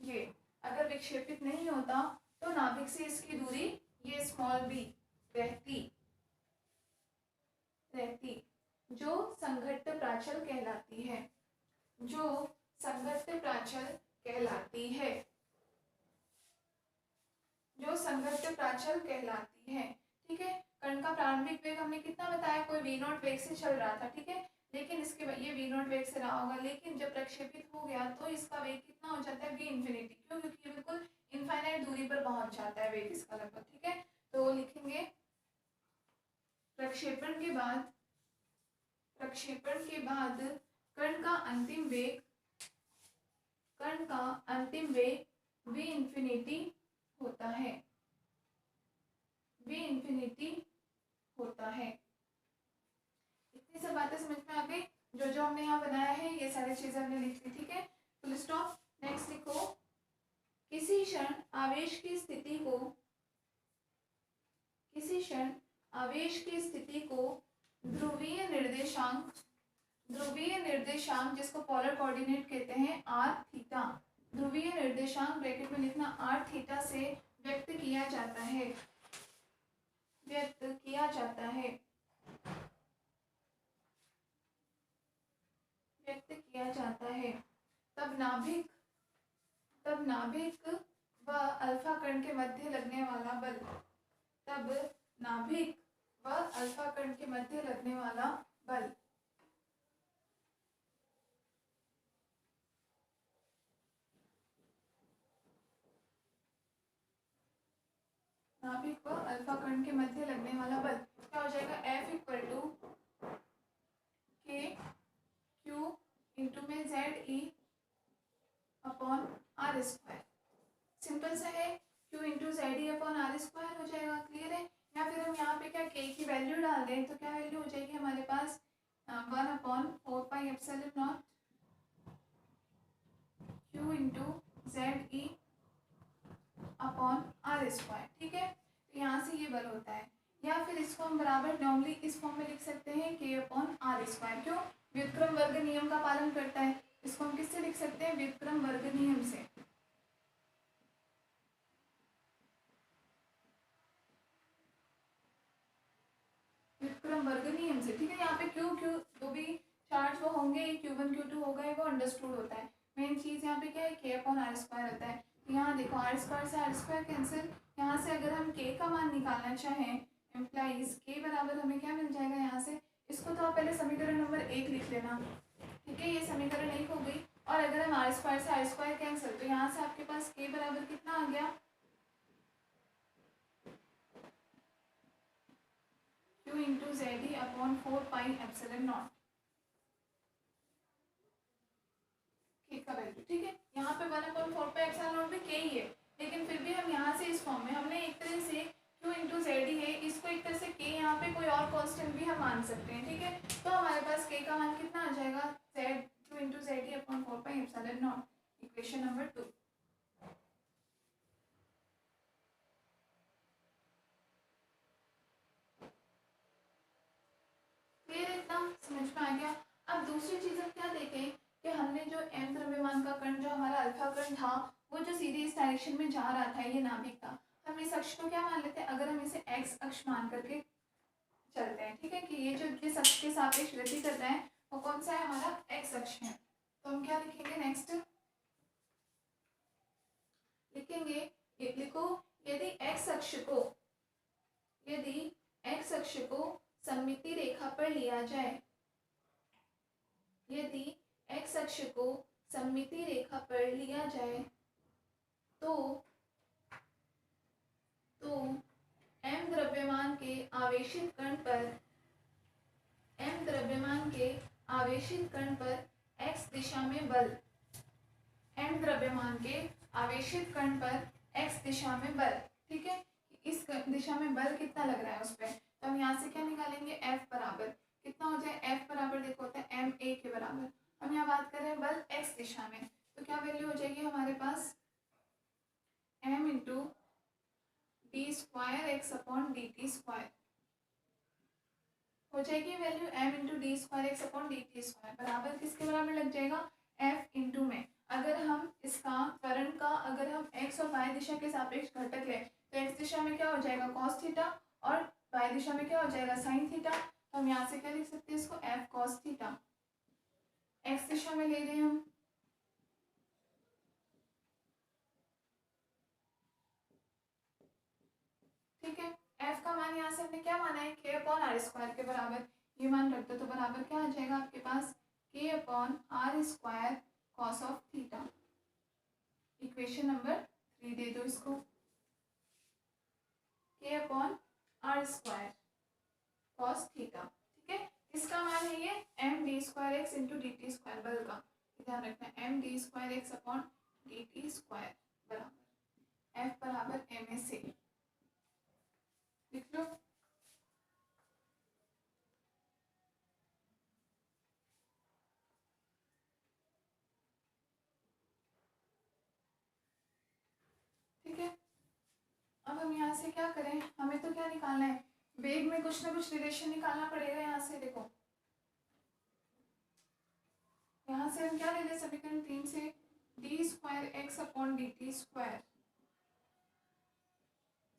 ये अगर विक्षेपित नहीं होता तो नाभिक से इसकी दूरी ये स्मॉल b रहती, रहती जो संघट्ट प्राचल कहलाती है, जो संघट्ट प्राचल कहलाती है, जो संघट्ट प्राचल कहलाती है। ठीक है, कण का प्रारंभिक वेग हमने कितना बताया, कोई v0 वेग से चल रहा था। ठीक है, लेकिन इसके ये v0 वेग से रहा होगा, लेकिन जब प्रक्षेपित हो गया तो इसका वेग कितना हो जाता है, v इंफिनिटी। क्यों, क्योंकि ये बिल्कुल इनफाइनाइट दूरी पर पहुंच जाता है वेग इसका लगभग। ठीक है, तो लिखेंगे प्रक्षेपण के बाद, प्रक्षेपण के बाद कण का अंतिम वेग, कण का अंतिम वेग v इंफिनिटी होता है, v इंफिनिटी होता है। इतनी सब बातें समझ में आ गई। जो जो हमने यहाँ बनाया है ये सारी चीजें हमने लिख ली। ठीक है, फुल स्टॉप। नेक्स्ट लिखो, किसी क्षण आवेश की स्थिति को, किसी क्षण आवेश की स्थिति को ध्रुवीय निर्देशांक, ध्रुवीय निर्देशांक जिसको पोलर कोऑर्डिनेट कहते हैं आर थीटा, ध्रुवीय निर्देशांक ब्रैकेट में लिखना आर थीटा से व्यक्त किया जाता है, व्यक्त किया जाता है, व्यक्त किया जाता है। तब नाभिक, तब नाभिक व अल्फा कण के मध्य लगने वाला बल, तब नाभिक व अल्फा कण के मध्य लगने वाला बल, नाभिक व अल्फा कण के मध्य लगने वाला बल क्या हो जाएगा, F equal to K Q into में ZE upon R square. Simple सा है, Q into ZE upon R square हो जाएगा। क्लियर है? या फिर हम यहाँ पे क्या K की वैल्यू डाल दें तो क्या वैल्यू हो जाएगी हमारे पास 1/4πε0 Q into ZE upon R square. ठीक है, तो यहाँ से ये बल होता है। या फिर इसको हम बराबर नॉर्मली इस फॉर्म में लिख सकते हैं K अपॉन आर स्क्वायर। क्यों? व्युत्क्रम वर्ग नियम का पालन करता है। इसको हम किससे लिख सकते हैं? व्युत्क्रम वर्ग नियम से। व्युत्क्रम वर्ग नियम से। ठीक है, यहाँ पे क्यू क्यू जो भी चार्ज वो होंगे, Q1 Q2 हो गए, वो अंडरस्टूड होता है। मेन चीज यहाँ पे क्या है, K अपॉन आर स्क्वायर होता है। यहाँ देखो आर स्क्वायर से आर स्क्वायर कैंसिल। यहाँ से अगर हम K का मान निकालना चाहें, इम्प्लाइज K बराबर हमें क्या मिल जाएगा यहाँ से। इसको तो आप पहले समीकरण नंबर 1 लिख लेना। ठीक है, ये समीकरण 1 हो गई। और अगर हम आर स्क्वायर से आर स्क्वायर कैंसिल, तो यहाँ से आपके पास K बराबर कितना आ गया, Q into ZE upon 4πε0 K का वैल्यू। ठीक है, यहाँ पे 1/4πε0 भी K ही है, लेकिन फिर भी हम यहाँ से इस फॉर्म में हमने एक तरह से Q इंटू ZE है, इसको एक तरह से K, यहाँ पे कोई और कांस्टेंट भी हम मान सकते हैं। ठीक है, तो हमारे पास K का मान कितना आ जाएगा, Q into ZE upon 4πε0, equation number 2। Clear, इतना समझ में आ गया। अब दूसरी चीज हम क्या देखें कि हमने जो m द्रव्यमान का कण, जो हमारा अल्फा कण था, वो जो सीधे इस डायरेक्शन में जा रहा था, ये नाभिक था, हम इस अक्ष को क्या मान लेते हैं, अगर हम इसे x अक्ष मान करके चलते हैं, ठीक है, कि ये जो जिस अक्ष के सापेक्ष गति कर रहा है वो कौन सा है, हमारा x अक्ष है। तो हम क्या लिखेंगे, नेक्स्ट लिखेंगे, लिखो, यदि x अक्ष को, यदि x अक्ष को सममिति रेखा पर लिया जाए, यदि x अक्ष को सममिति रेखा पर लिया जाए तो m द्रव्यमान के आवेशित कण पर, m द्रव्यमान के आवेशित कण पर x दिशा में बल, m द्रव्यमान के आवेशित कण पर x दिशा में बल। ठीक है, इस दिशा में बल कितना लग रहा है उस पर, तो हम यहाँ से क्या निकालेंगे, F बराबर कितना हो जाए, F बराबर देखो होता है ma के बराबर। हम यहाँ बात कर रहे हैं बल x दिशा में, तो क्या वैल्यू हो जाएगी हमारे पास, m into D square x upon D T square हो जाएगी value, m into D square x upon D T square बराबर किसके बराबर लग जाएगा, f इंटू में। अगर हम इसका त्वरण का, अगर हम x और y दिशा के सापेक्ष घटक लें तो x दिशा में क्या हो जाएगा, cos थीटा, और y दिशा में क्या हो जाएगा, sin थीटा। तो हम यहाँ से क्या लिख सकते हैं इसको, f cos थीटा, x दिशा में ले रहे हैं हम। ठीक है, f का मान यहाँ से हमने क्या माना है, k अपॉन आर स्क्वायर के बराबर, ये मान रख दो, तो बराबर क्या आ जाएगा आपके पास, k upon R square cos of theta. Equation number 3 दे दो इसको, k upon R square cos theta. ठीक है, इसका मान है ये m D square X into D T square, बल का ध्यान रखना है, m D square x upon D T square बराबर f बराबर m ए से लिख लो। हम यहाँ से क्या करें, हमें तो क्या निकालना है, वेग में कुछ ना कुछ रिलेशन निकालना पड़ेगा। यहाँ से देखो, यहाँ से हम क्या ले लें, समीकरण 3 से D square x upon D T square,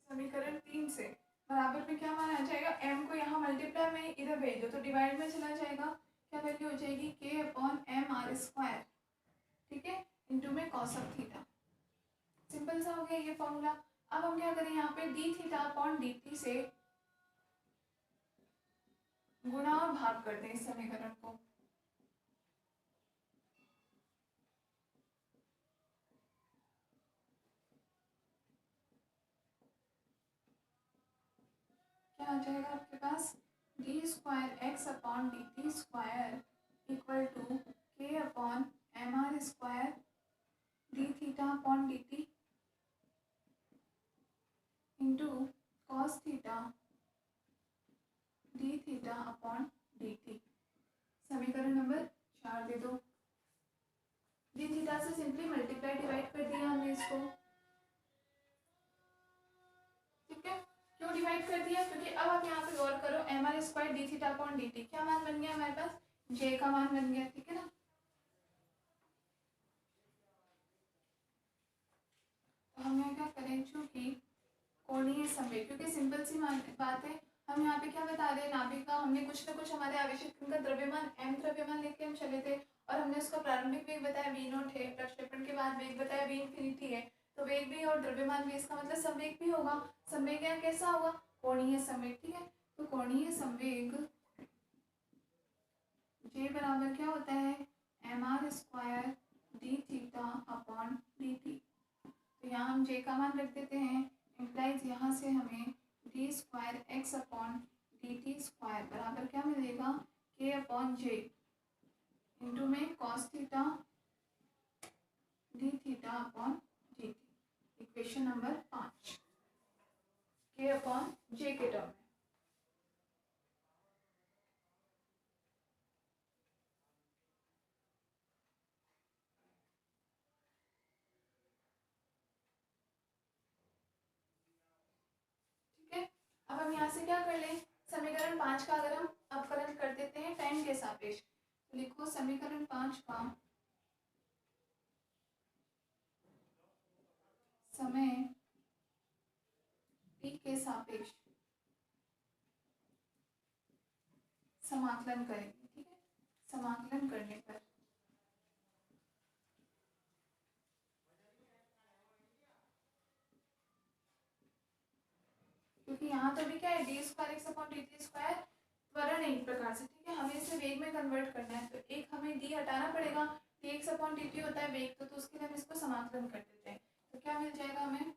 समीकरण 3 से बराबर में क्या मान आ जाएगा, m को यहाँ मल्टीप्लाई में इधर भेज दो तो डिवाइड में चला जाएगा, क्या वैल्यू हो जाएगी k upon M R square, ठीक है, इंटू में कॉस ऑफ थीटा। सिंपल सा हो गया ये फॉर्मूला। अब हम क्या करें, यहाँ पे D theta upon D T से गुणा और भाग कर दें इस समीकरण को। क्या आ जाएगा आपके पास, d square x upon D T square equal to k upon M R square D theta upon D t into cos theta d theta upon D t. समीकरण नंबर 4 दे दो। डी थीटा से सिंपली मल्टीप्लाई डिवाइड कर दिया हमने इसको, ठीक है। क्यों डिवाइड कर दिया, क्योंकि अब आप यहाँ पे गौर करो, M are square D theta upon D T क्या मान बन गया हमारे पास, जे का मान बन गया, ठीक है ना। तो हम यहाँ क्या करें, चूंकि कोणीय संवेग, क्योंकि सिंपल सी बात है, हम यहाँ पे क्या बता रहे हैं, नाभिका हमने कुछ ना कुछ हमारे आवेशित कण का द्रव्यमान m द्रव्यमान लेके हम चले थे और हमने उसका प्रारंभिक वेग बताया v नॉट है, प्रक्षेपण के बाद वेग बताया v इंफिनिटी है, तो वेग भी और द्रव्यमान भी, इसका मतलब संवेग भी होगा। संवेग यहाँ कैसा होगा, कोणीय संवेग, ठीक है। तो कोणीय संवेग J बराबर क्या होता है, M are square D theta upon D T. तो यहाँ हम J का मान रख देते हैं, इम्प्लाइज यहाँ से हमें D square x upon D T square बराबर क्या मिलेगा, के अपॉन जे इंटू में cos theta d theta upon D T. Equation number 5 के अपॉन जे के टर्म में। ठीक है, अब हम यहाँ से क्या कर लें, समीकरण 5 का अगर हम अवकलन कर देते हैं टाइम के सापेक्ष, तो लिखो समीकरण 5 का समय t के सापेक्ष समाकलन करेंगे, ठीक है। समाकलन करने पर क्योंकि यहाँ तो भी क्या है, D square x upon D T square त्वरण है एक प्रकार से, ठीक है, हमें इसे वेग में कन्वर्ट करना है, तो एक हमें डी हटाना पड़ेगा, D x upon D T होता है वेग, तो उसके लिए हम इसको समाकलन कर देते हैं, तो क्या मिल जाएगा हमें,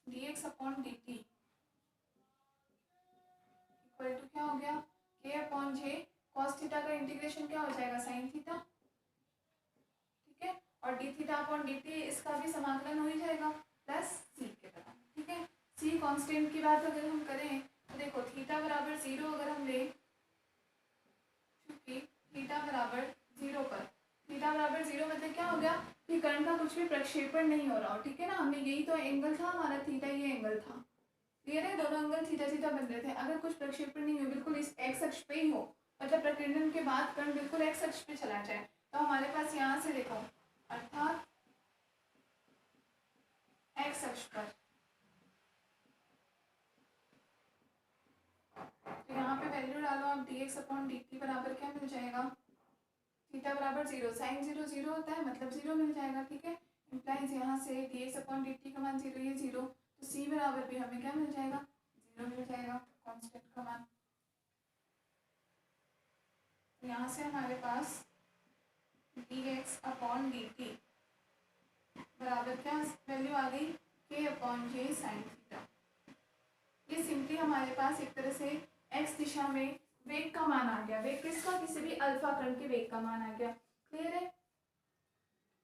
D x upon D T equal to क्या हो गया, K upon J cos theta का इंटीग्रेशन क्या हो जाएगा, साइन थीटा, ठीक है, और D theta upon D T इसका भी समाकलन हो ही जाएगा प्लस सी के बराबर, ठीक है। सी कांस्टेंट की बात अगर हम करें तो देखो थीटा बराबर 0 अगर हम ले, क्योंकि थीटा बराबर 0 पर, थीटा बराबर 0 मतलब क्या हो गया कि कण का कुछ भी प्रक्षेपण नहीं हो रहा हो, ठीक है ना, हमने यही तो एंगल था हमारा, थीटा ये एंगल था, क्लियर है, दोनों एंगल थीटा थीटा बन रहे थे, अगर कुछ प्रक्षेपण नहीं हो, बिल्कुल इस एक्स अक्ष पे ही हो, मतलब प्रकीर्णन के बाद कण बिल्कुल एक्स अक्ष पे चला जाए, तो हमारे पास यहाँ से देखो, अर्थात एक्स अक्ष पर, तो यहाँ पे वैल्यू डालो आप, D x upon D T बराबर क्या मिल जाएगा, थीटा बराबर 0, साइन 0 0 होता है मतलब 0 मिल जाएगा, ठीक है। इम्प्लाइज यहाँ से D x upon D T का मान 0, ये 0, तो सी बराबर भी हमें क्या मिल जाएगा, 0 मिल जाएगा, कांस्टेंट का मान। यहाँ से हमारे पास d x upon D T बराबर क्या वैल्यू आ गई, k upon J sine theta. ये सिंपली हमारे पास एक तरह से एक्स दिशा में वेग का मान आ गया, वेग किसका, किसी भी अल्फा कण के वेग का मान आ गया, क्लियर है।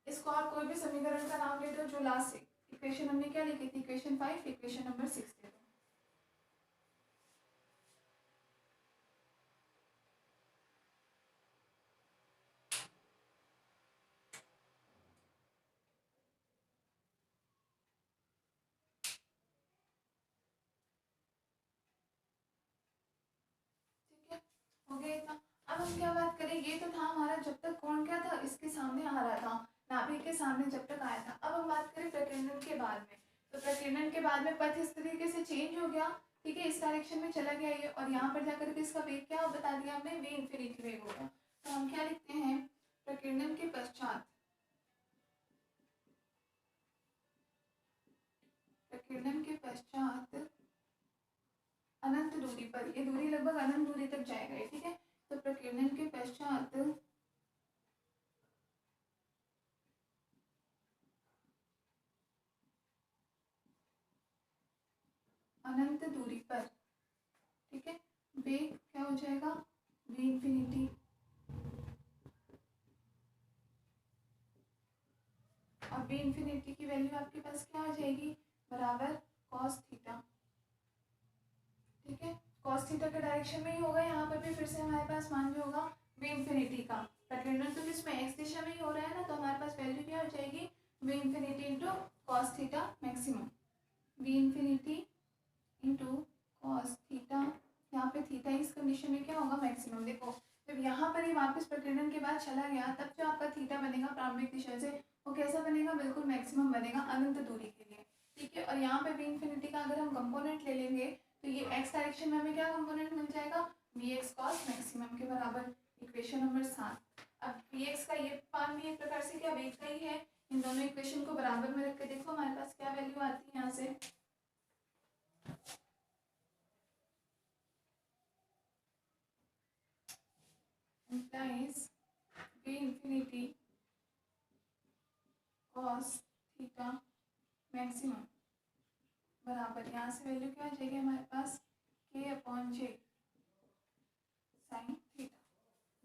इसको आप कोई भी समीकरण का नाम लेते हो, जो लास्ट इक्वेशन हमने क्या लिखी थी, इक्वेशन 5, इक्वेशन नंबर 6 दे दो। हो गया इतना। अब हम क्या बात करें, ये तो था हमारा जब तक कोण क्या था, इसके सामने आ रहा था, नाभिक के सामने जब तक आया था। अब हम बात करें प्रकीर्णन के बाद में, तो प्रकीर्णन के बाद में पथ इस तरीके से चेंज हो गया, ठीक है, इस डायरेक्शन में चला गया ये, और यहाँ पर जाकर के इसका वेग क्या बता दिया हमने, वी इन्फिनिटी वेग होगा। तो हम क्या लिखते हैं, प्रकीर्णन के पश्चात, प्रकीर्णन के पश्चात अनंत दूरी पर, ये दूरी लगभग अनंत दूरी तक जाएगा, ठीक है। तो प्रकीर्णन के पश्चात अनंत दूरी पर, ठीक है, वेग क्या हो जाएगा, वी इन्फिनिटी। और वी इन्फिनिटी की वैल्यू आपके पास क्या आ जाएगी, बराबर कॉस थीटा, ठीक है। कॉस थीटा के डायरेक्शन में ही होगा, यहाँ पर भी फिर से हमारे पास मान जो होगा वी इन्फिनिटी का, प्रकीर्णन तो किसमें, एक्स दिशा में ही हो रहा है ना, तो हमारे पास वैल्यू क्या हो जाएगी, we infinity into cos theta maximum, we infinity into cos theta, यहाँ पे थीटा इस कंडीशन में क्या होगा, मैक्सिमम। देखो जब यहाँ पर ही वापस प्रकीर्णन के बाद चला गया, तब जो आपका थीटा बनेगा प्रारंभिक दिशा से, वो कैसा बनेगा, बिल्कुल मैक्सिमम बनेगा अनंत दूरी के लिए, ठीक है। और यहाँ पे वी इन्फिनिटी का अगर हम कंपोनेंट ले लेंगे, तो ये एक्स डायरेक्शन में हमें क्या कंपोनेंट मिल जाएगा, वी एक्स कॉस मैक्सिमम के बराबर, इक्वेशन नंबर 7। अब वी एक्स का ये मान भी एक प्रकार से क्या वेग का ही है, इन दोनों इक्वेशन को बराबर में रख के देखो हमारे पास क्या वैल्यू आती है यहाँ से, implies v infinity cos theta maximum बराबर, यहाँ से वैल्यू क्या आ जाएगी हमारे पास, k upon J sine theta.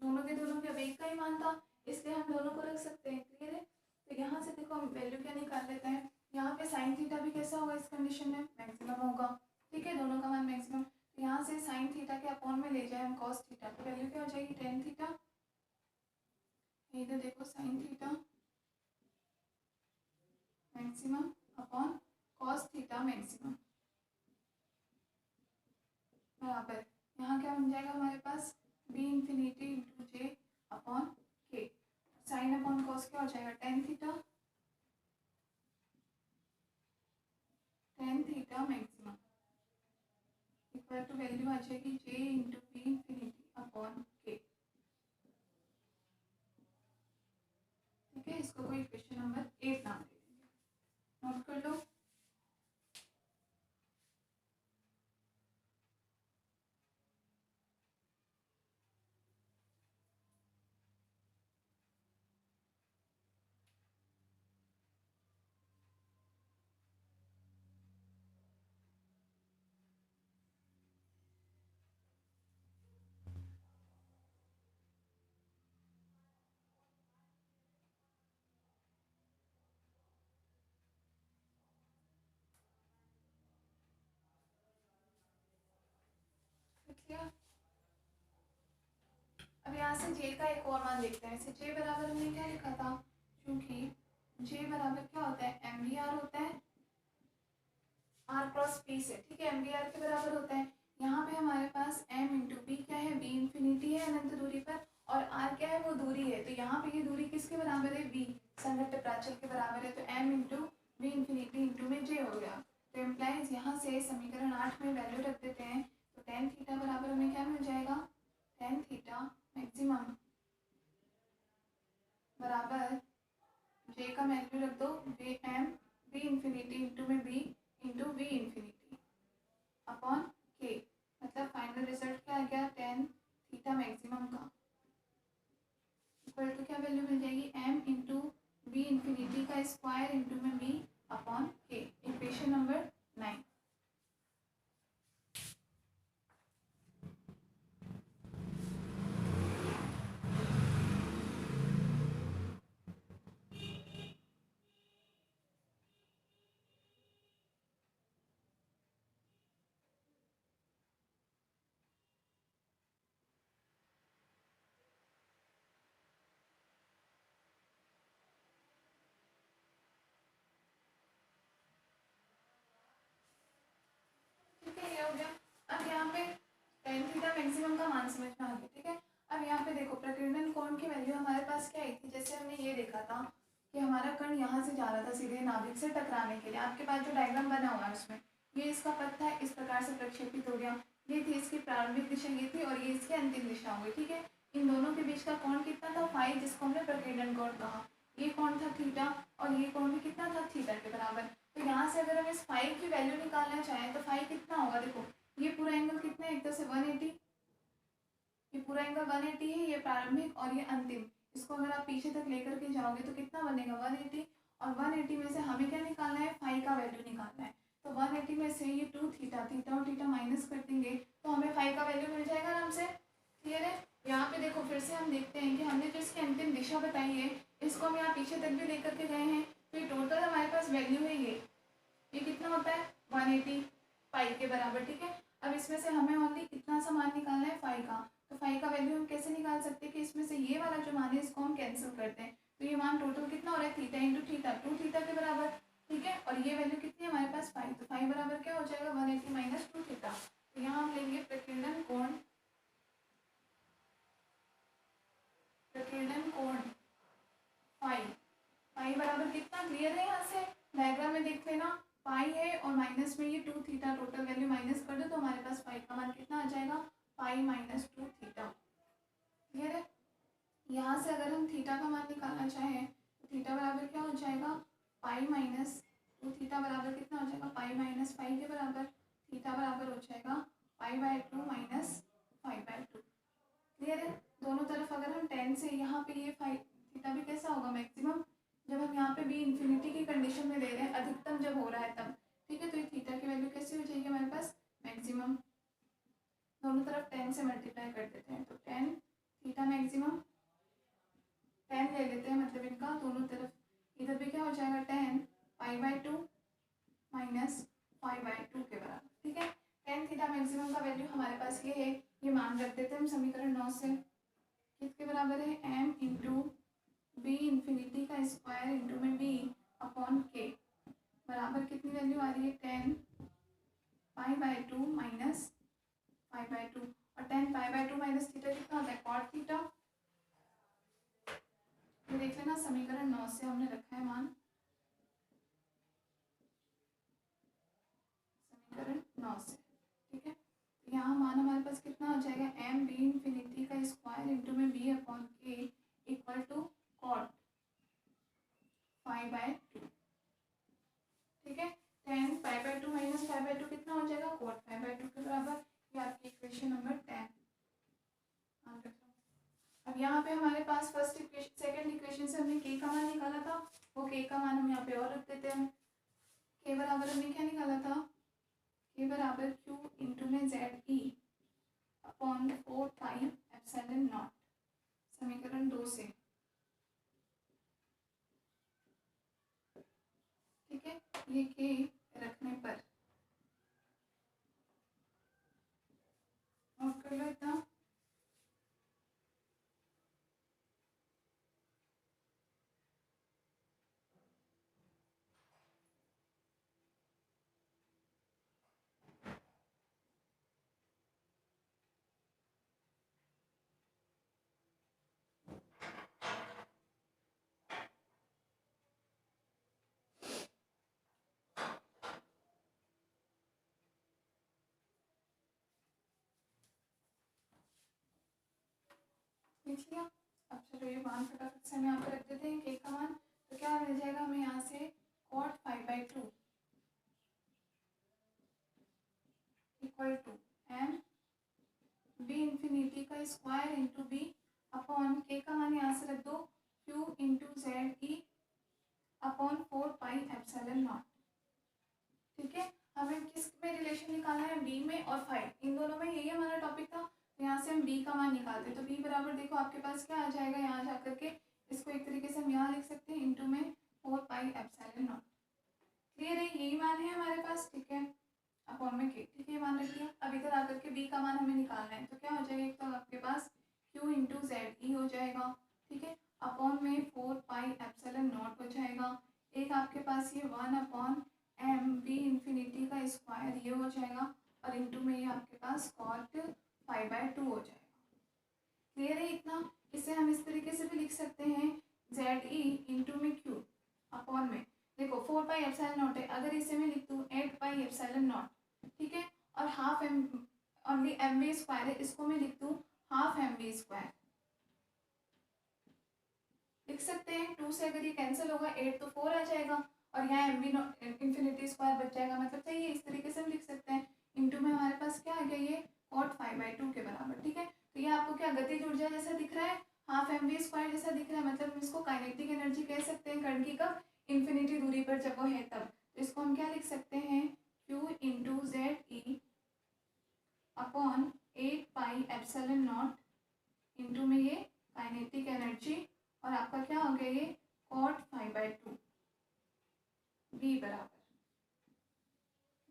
दोनों के दोनों का वेग का ही मान था, इसलिए हम दोनों को रख सकते हैं, क्लियर है। तो यहाँ से देखो हम वैल्यू क्या निकाल लेते हैं, यहाँ पे साइन थीटा भी कैसा होगा इस कंडीशन में, मैक्सिमम होगा, ठीक है, दोनों का मान मैक्सिमम। तो यहाँ से साइन थीटा के अपॉन में ले जाए हम कॉस थीटा, तो वैल्यू क्या हो जाएगी, टेन थीटा, इधर देखो sine theta maximum upon cos theta maximum बराबर, यहाँ क्या बन जाएगा हमारे पास, b infinity into J upon k, sine upon cos क्या हो जाएगा, tan theta maximum equal to value आ जाएगी J into B infinity upon k, ठीक है। इसको कोई क्वेश्चन नंबर 8 नाम दे देंगे, नोट कर लो। अब यहाँ से जे का एक और मान देखते हैं, जे बराबर हमने क्या लिखा था, क्योंकि जे बराबर क्या होता है, एम बी आर होता है आर क्रॉस पी से, ठीक है, एम बी आर के बराबर होता है। यहाँ पे हमारे पास एम इंटू बी क्या है, बी इंफिनिटी है अनंत दूरी पर, और आर क्या है, वो दूरी है, तो यहाँ पे ये दूरी किसके बराबर है, बी संघट्ट प्राचल के बराबर है, तो M into B infinity into में जे हो गया। तो एम्प्लाइज यहाँ से समीकरण 8 में वैल्यू रख देते हैं, तो टेन थीटा बराबर हमें क्या मिल जाएगा, टेन थीटा मैक्सिमम बराबर जे का वैल्यू रख दो, b m b infinity into में b into v infinity upon k, मतलब फाइनल रिजल्ट क्या आ गया, टेन थीटा मैक्सिमम का इक्वल टू क्या वैल्यू मिल जाएगी, एम इंटू बी इंफिनिटी का स्क्वायर इंटू में B upon k, equation number 9। Value हमारे पास क्या आई थी, जैसे हमने ये देखा था कि हमारा कण यहाँ से जा रहा था सीधे नाभिक से टकराने के लिए। आपके पास जो डायग्राम बना हुआ है उसमें ये इसका पथ था, इस प्रकार से प्रक्षेपित हो गया। ये थी इसकी प्रारंभिक दिशा, ये थी, और ये इसकी अंतिम दिशा हो गई। ठीक है, इन दोनों के बीच का कोण कितना था, फाई, जिसको हमने प्रकीर्णन कोण कहा। ये कोण था थीटा, और ये कोण भी कितना था, थीटा के बराबर। तो यहाँ से अगर हम इस फाई की वैल्यू निकालना चाहें तो फाई कितना होगा, देखो ये पूरा एंगल कितना है, एक तरह से 180, ये पूरा एंगल 180 है, ये प्रारंभिक और ये अंतिम। इसको अगर आप पीछे तक लेकर के जाओगे तो कितना बनेगा, 180, और 180 में से हमें क्या निकालना है, फाई का वैल्यू निकालना है। तो 180 में से ये 2 थीटा, थीटा और थीटा माइनस कर देंगे तो हमें फाई का वैल्यू मिल जाएगा आराम से। क्लियर है। यहाँ पे देखो फिर से हम देखते हैं कि हमने जो इसकी अंतिम दिशा बताई है इसको हम यहाँ पीछे तक भी लेकर के गए हैं, तो ये टोटल हमारे पास वैल्यू है, ये कितना होता है, 180 फाई के बराबर। ठीक है, अब इसमें से हमें ओनली कितना सा मान निकालना है, फाई का। तो फाई का वैल्यू हम कैसे निकाल सकते हैं कि इसमें से ये वाला जो मान है इसको हम कैंसिल करते हैं, तो ये मान टोटल कितना हो रहा है, थीटा इंटू थीटा, 2 थीटा के बराबर। ठीक है, और ये वैल्यू कितनी है हमारे पास, फाई, तो फाई बराबर क्या हो जाएगा, 180 माइनस 2 थीटा। तो यहाँ हम लेंगे प्रकीर्णन कोण, प्रकीर्णन कोण फाई, फाई बराबर कितना, क्लियर है। यहाँ से डायग्राम में देख लेना, फाई है और माइनस में ये 2 थीटा, टोटल वैल्यू माइनस कर दो तो हमारे पास फाई का मान कितना आ जाएगा, फाई माइनस 2 थीटा। क्लियर है। यहाँ से अगर हम थीटा का मान निकालना चाहें तो थीटा बराबर क्या हो जाएगा, पाई माइनस 2 थीटा बराबर कितना हो जाएगा, पाई माइनस फाई के बराबर। थीटा बराबर हो जाएगा pi by 2 minus phi by 2। Clear है। दोनों तरफ अगर हम 10 से यहाँ पे ये फाई थीटा भी कैसा होगा, मैक्सिमम, जब हम यहाँ पे भी इन्फिनिटी की कंडीशन में ले रहे हैं, अधिकतम जब हो रहा है तब। ठीक है, तो ये थीटा की वैल्यू कैसी हो जाएगी हमारे पास, मैक्सिमम। दोनों तरफ 10 से मल्टीप्लाई कर देते हैं तो 10 थीटा मैक्सिमम, 10 ले लेते हैं, मतलब इनका दोनों तरफ, इधर भी क्या हो जाएगा 10 pi by 2 minus phi by 2 के बराबर। ठीक है, 10 थीटा मैक्सिमम का वैल्यू हमारे पास ये है, ये मान रख देते हैं हम समीकरण 9 से, किसके बराबर है, m इंटू बी इन्फिनिटी का स्क्वायर इंटू में बी अपॉन के बराबर कितनी वैल्यू आ रही है, 10 pi by 2 minus pi by 2, और 10 पाई बाय 2 माइनस थीटा कितना होता है, कॉट थीटा। ये देख लेना समीकरण 9 से हमने रखा है मान, समीकरण 9 से। ठीक है, यहाँ मान हमारे पास कितना हो जाएगा, एम बी इन्फिनिटी का स्क्वायर इंटू में B upon K equal to cot phi by 2। ठीक है, 10 phi by 2 minus phi by 2 कितना हो जाएगा, कॉट फाई बाय 2 के बराबर। ये आपकी इक्वेशन नंबर 10। अब यहाँ पे हमारे पास फर्स्ट इक्वेशन, सेकंड इक्वेशन से हमने के का मान निकाला था, वो के का मान हम यहाँ पे और रख देते हैं। के बराबर हमने क्या निकाला था, के बराबर क्यू इंटू में Z E upon 4 pi epsilon not, समीकरण 2 से। ठीक है, ये के रखने पर नोट कर लो इतना। लिख लिया। अब चलो ये मान फटाफट से हम यहाँ पर रख देते हैं के का मान, तो क्या मिल जाएगा हमें यहाँ से, cot phi by 2 equal to M B infinity का square into B upon K का मान यहाँ से रख दो, क्यू इंटू जेड ई अपॉन 4 पाई एप्सिलॉन नॉट। ठीक है, हमें किस में रिलेशन निकालना है, बी में और फाई, इन दोनों में यही हमारा टॉपिक था। तो यहाँ से हम बी का मान निकालते हैं, तो बी बराबर देखो आपके पास क्या आ जाएगा, यहाँ जा करके इसको एक तरीके से हम यहाँ लिख सकते हैं, इंटू में 4 पाई एप्सिलॉन नॉट। क्लियर है, यही मान है हमारे पास। ठीक है, अपॉन में के, ठीक है, ये मान रख दिया। अब इधर आकर के बी का मान हमें निकालना है, तो क्या हो जाएगा, एक तो आपके पास क्यू इंटू जेड ई हो जाएगा, ठीक है, अपॉन में 4 पाई एप्सिलॉन नॉट हो जाएगा, एक आपके पास ये 1 अपॉन एम बी इन्फिनिटी का स्क्वायर ये हो जाएगा, और इंटू में ये आपके पास कॉट फाई बाय 2 हो जाएगा। क्लियर है इतना। इसे हम इस तरीके से भी लिख सकते हैं जेड ई इंटू में क्यू अपॉन में, देखो 4πε0 है, अगर इसे मैं लिख दूँ 8πε0, ठीक है, और half M only M V square है, इसको मैं लिख दूँ हाफ एम वी स्क्वायर, लिख सकते हैं। 2 से अगर ये कैंसिल होगा 8 तो 4 आ जाएगा और यहाँ एम वी इन्फिनिटी स्क्वायर बच जाएगा, मतलब सही है, इस तरीके से हम लिख सकते हैं। इंटू में हमारे पास क्या आ गया, ये cot 5/2 के बराबर, ठीक है। तो ये आपको क्या गतिज ऊर्जा जैसा दिख रहा है, हाफ एम वी स्क्वायर जैसा दिख रहा है, मतलब हम इसको काइनेटिक एनर्जी कह सकते हैं कण की, कब इन्फिनिटी दूरी पर जब वो है तब। तो इसको हम क्या लिख सकते हैं, Q इंटू जेड ई अपॉन 8πε0 इंटू में ये काइनेटिक एनर्जी, और आपका क्या हो गया, ये cot 5/2 बी बराबर,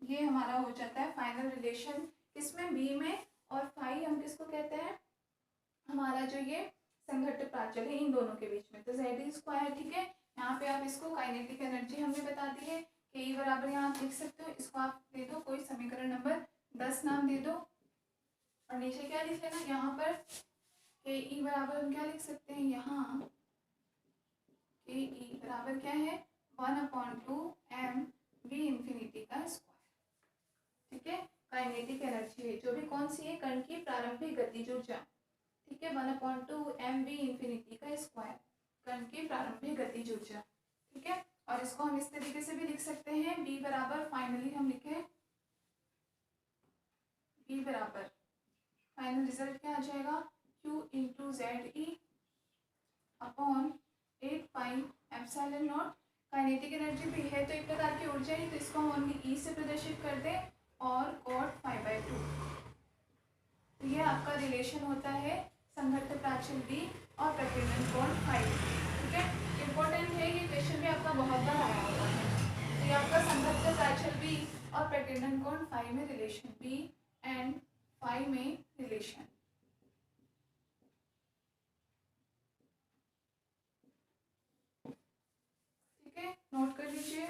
ये हमारा हो जाता है फाइनल रिलेशन किसमें, बी में। और फाई हम किसको कहते हैं, हमारा जो ये संघट्ट प्राचल है इन दोनों के बीच में, तो जेड ई स्क्वायर, ठीक है। यहाँ पे आप इसको काइनेटिक एनर्जी हमने बता दी है, के ई बराबर यहाँ आप लिख सकते हो, इसको आप दे दो कोई समीकरण नंबर 10 नाम दे दो, और नीचे क्या लिख लेना, यहाँ पर के ई बराबर हम क्या लिख सकते हैं, यहाँ के ई बराबर क्या है 1/2 एम वी इन्फिनिटी का स्क्वायर, ठीक है। काइनेटिक एनर्जी है जो भी कौन सी है, कण की प्रारंभिक गतिज ऊर्जा, ठीक है, 1/2 एम वी इन्फिनिटी का स्क्वायर, कण की प्रारंभिक गतिज ऊर्जा, ठीक है। और इसको हम इस तरीके से भी लिख सकते हैं, बी बराबर फाइनली हम लिखे, बी बराबर फाइनल रिजल्ट क्या आ जाएगा, Q इंटू जेड ई अपॉन 8πε0, काइनेटिक एनर्जी भी है तो एक प्रकार की ऊर्जा ही, तो इसको हम ओनली ई से प्रदर्शित कर दें, और cot 5/2, तो ये आपका रिलेशन होता है संघट्ट प्राचल बी और प्रकीर्णन कोण फाई, ठीक है। इम्पोर्टेंट है, ये क्वेश्चन भी आपका बहुत बार आया हुआ है, तो ये आपका संघट्ट प्राचल बी और प्रकीर्णन कोण फाई में रिलेशन, बी एंड फाई में रिलेशन, ठीक है, नोट कर लीजिए।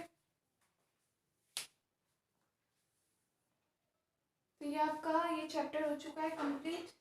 तो ये आपका ये चैप्टर हो चुका है कंप्लीट।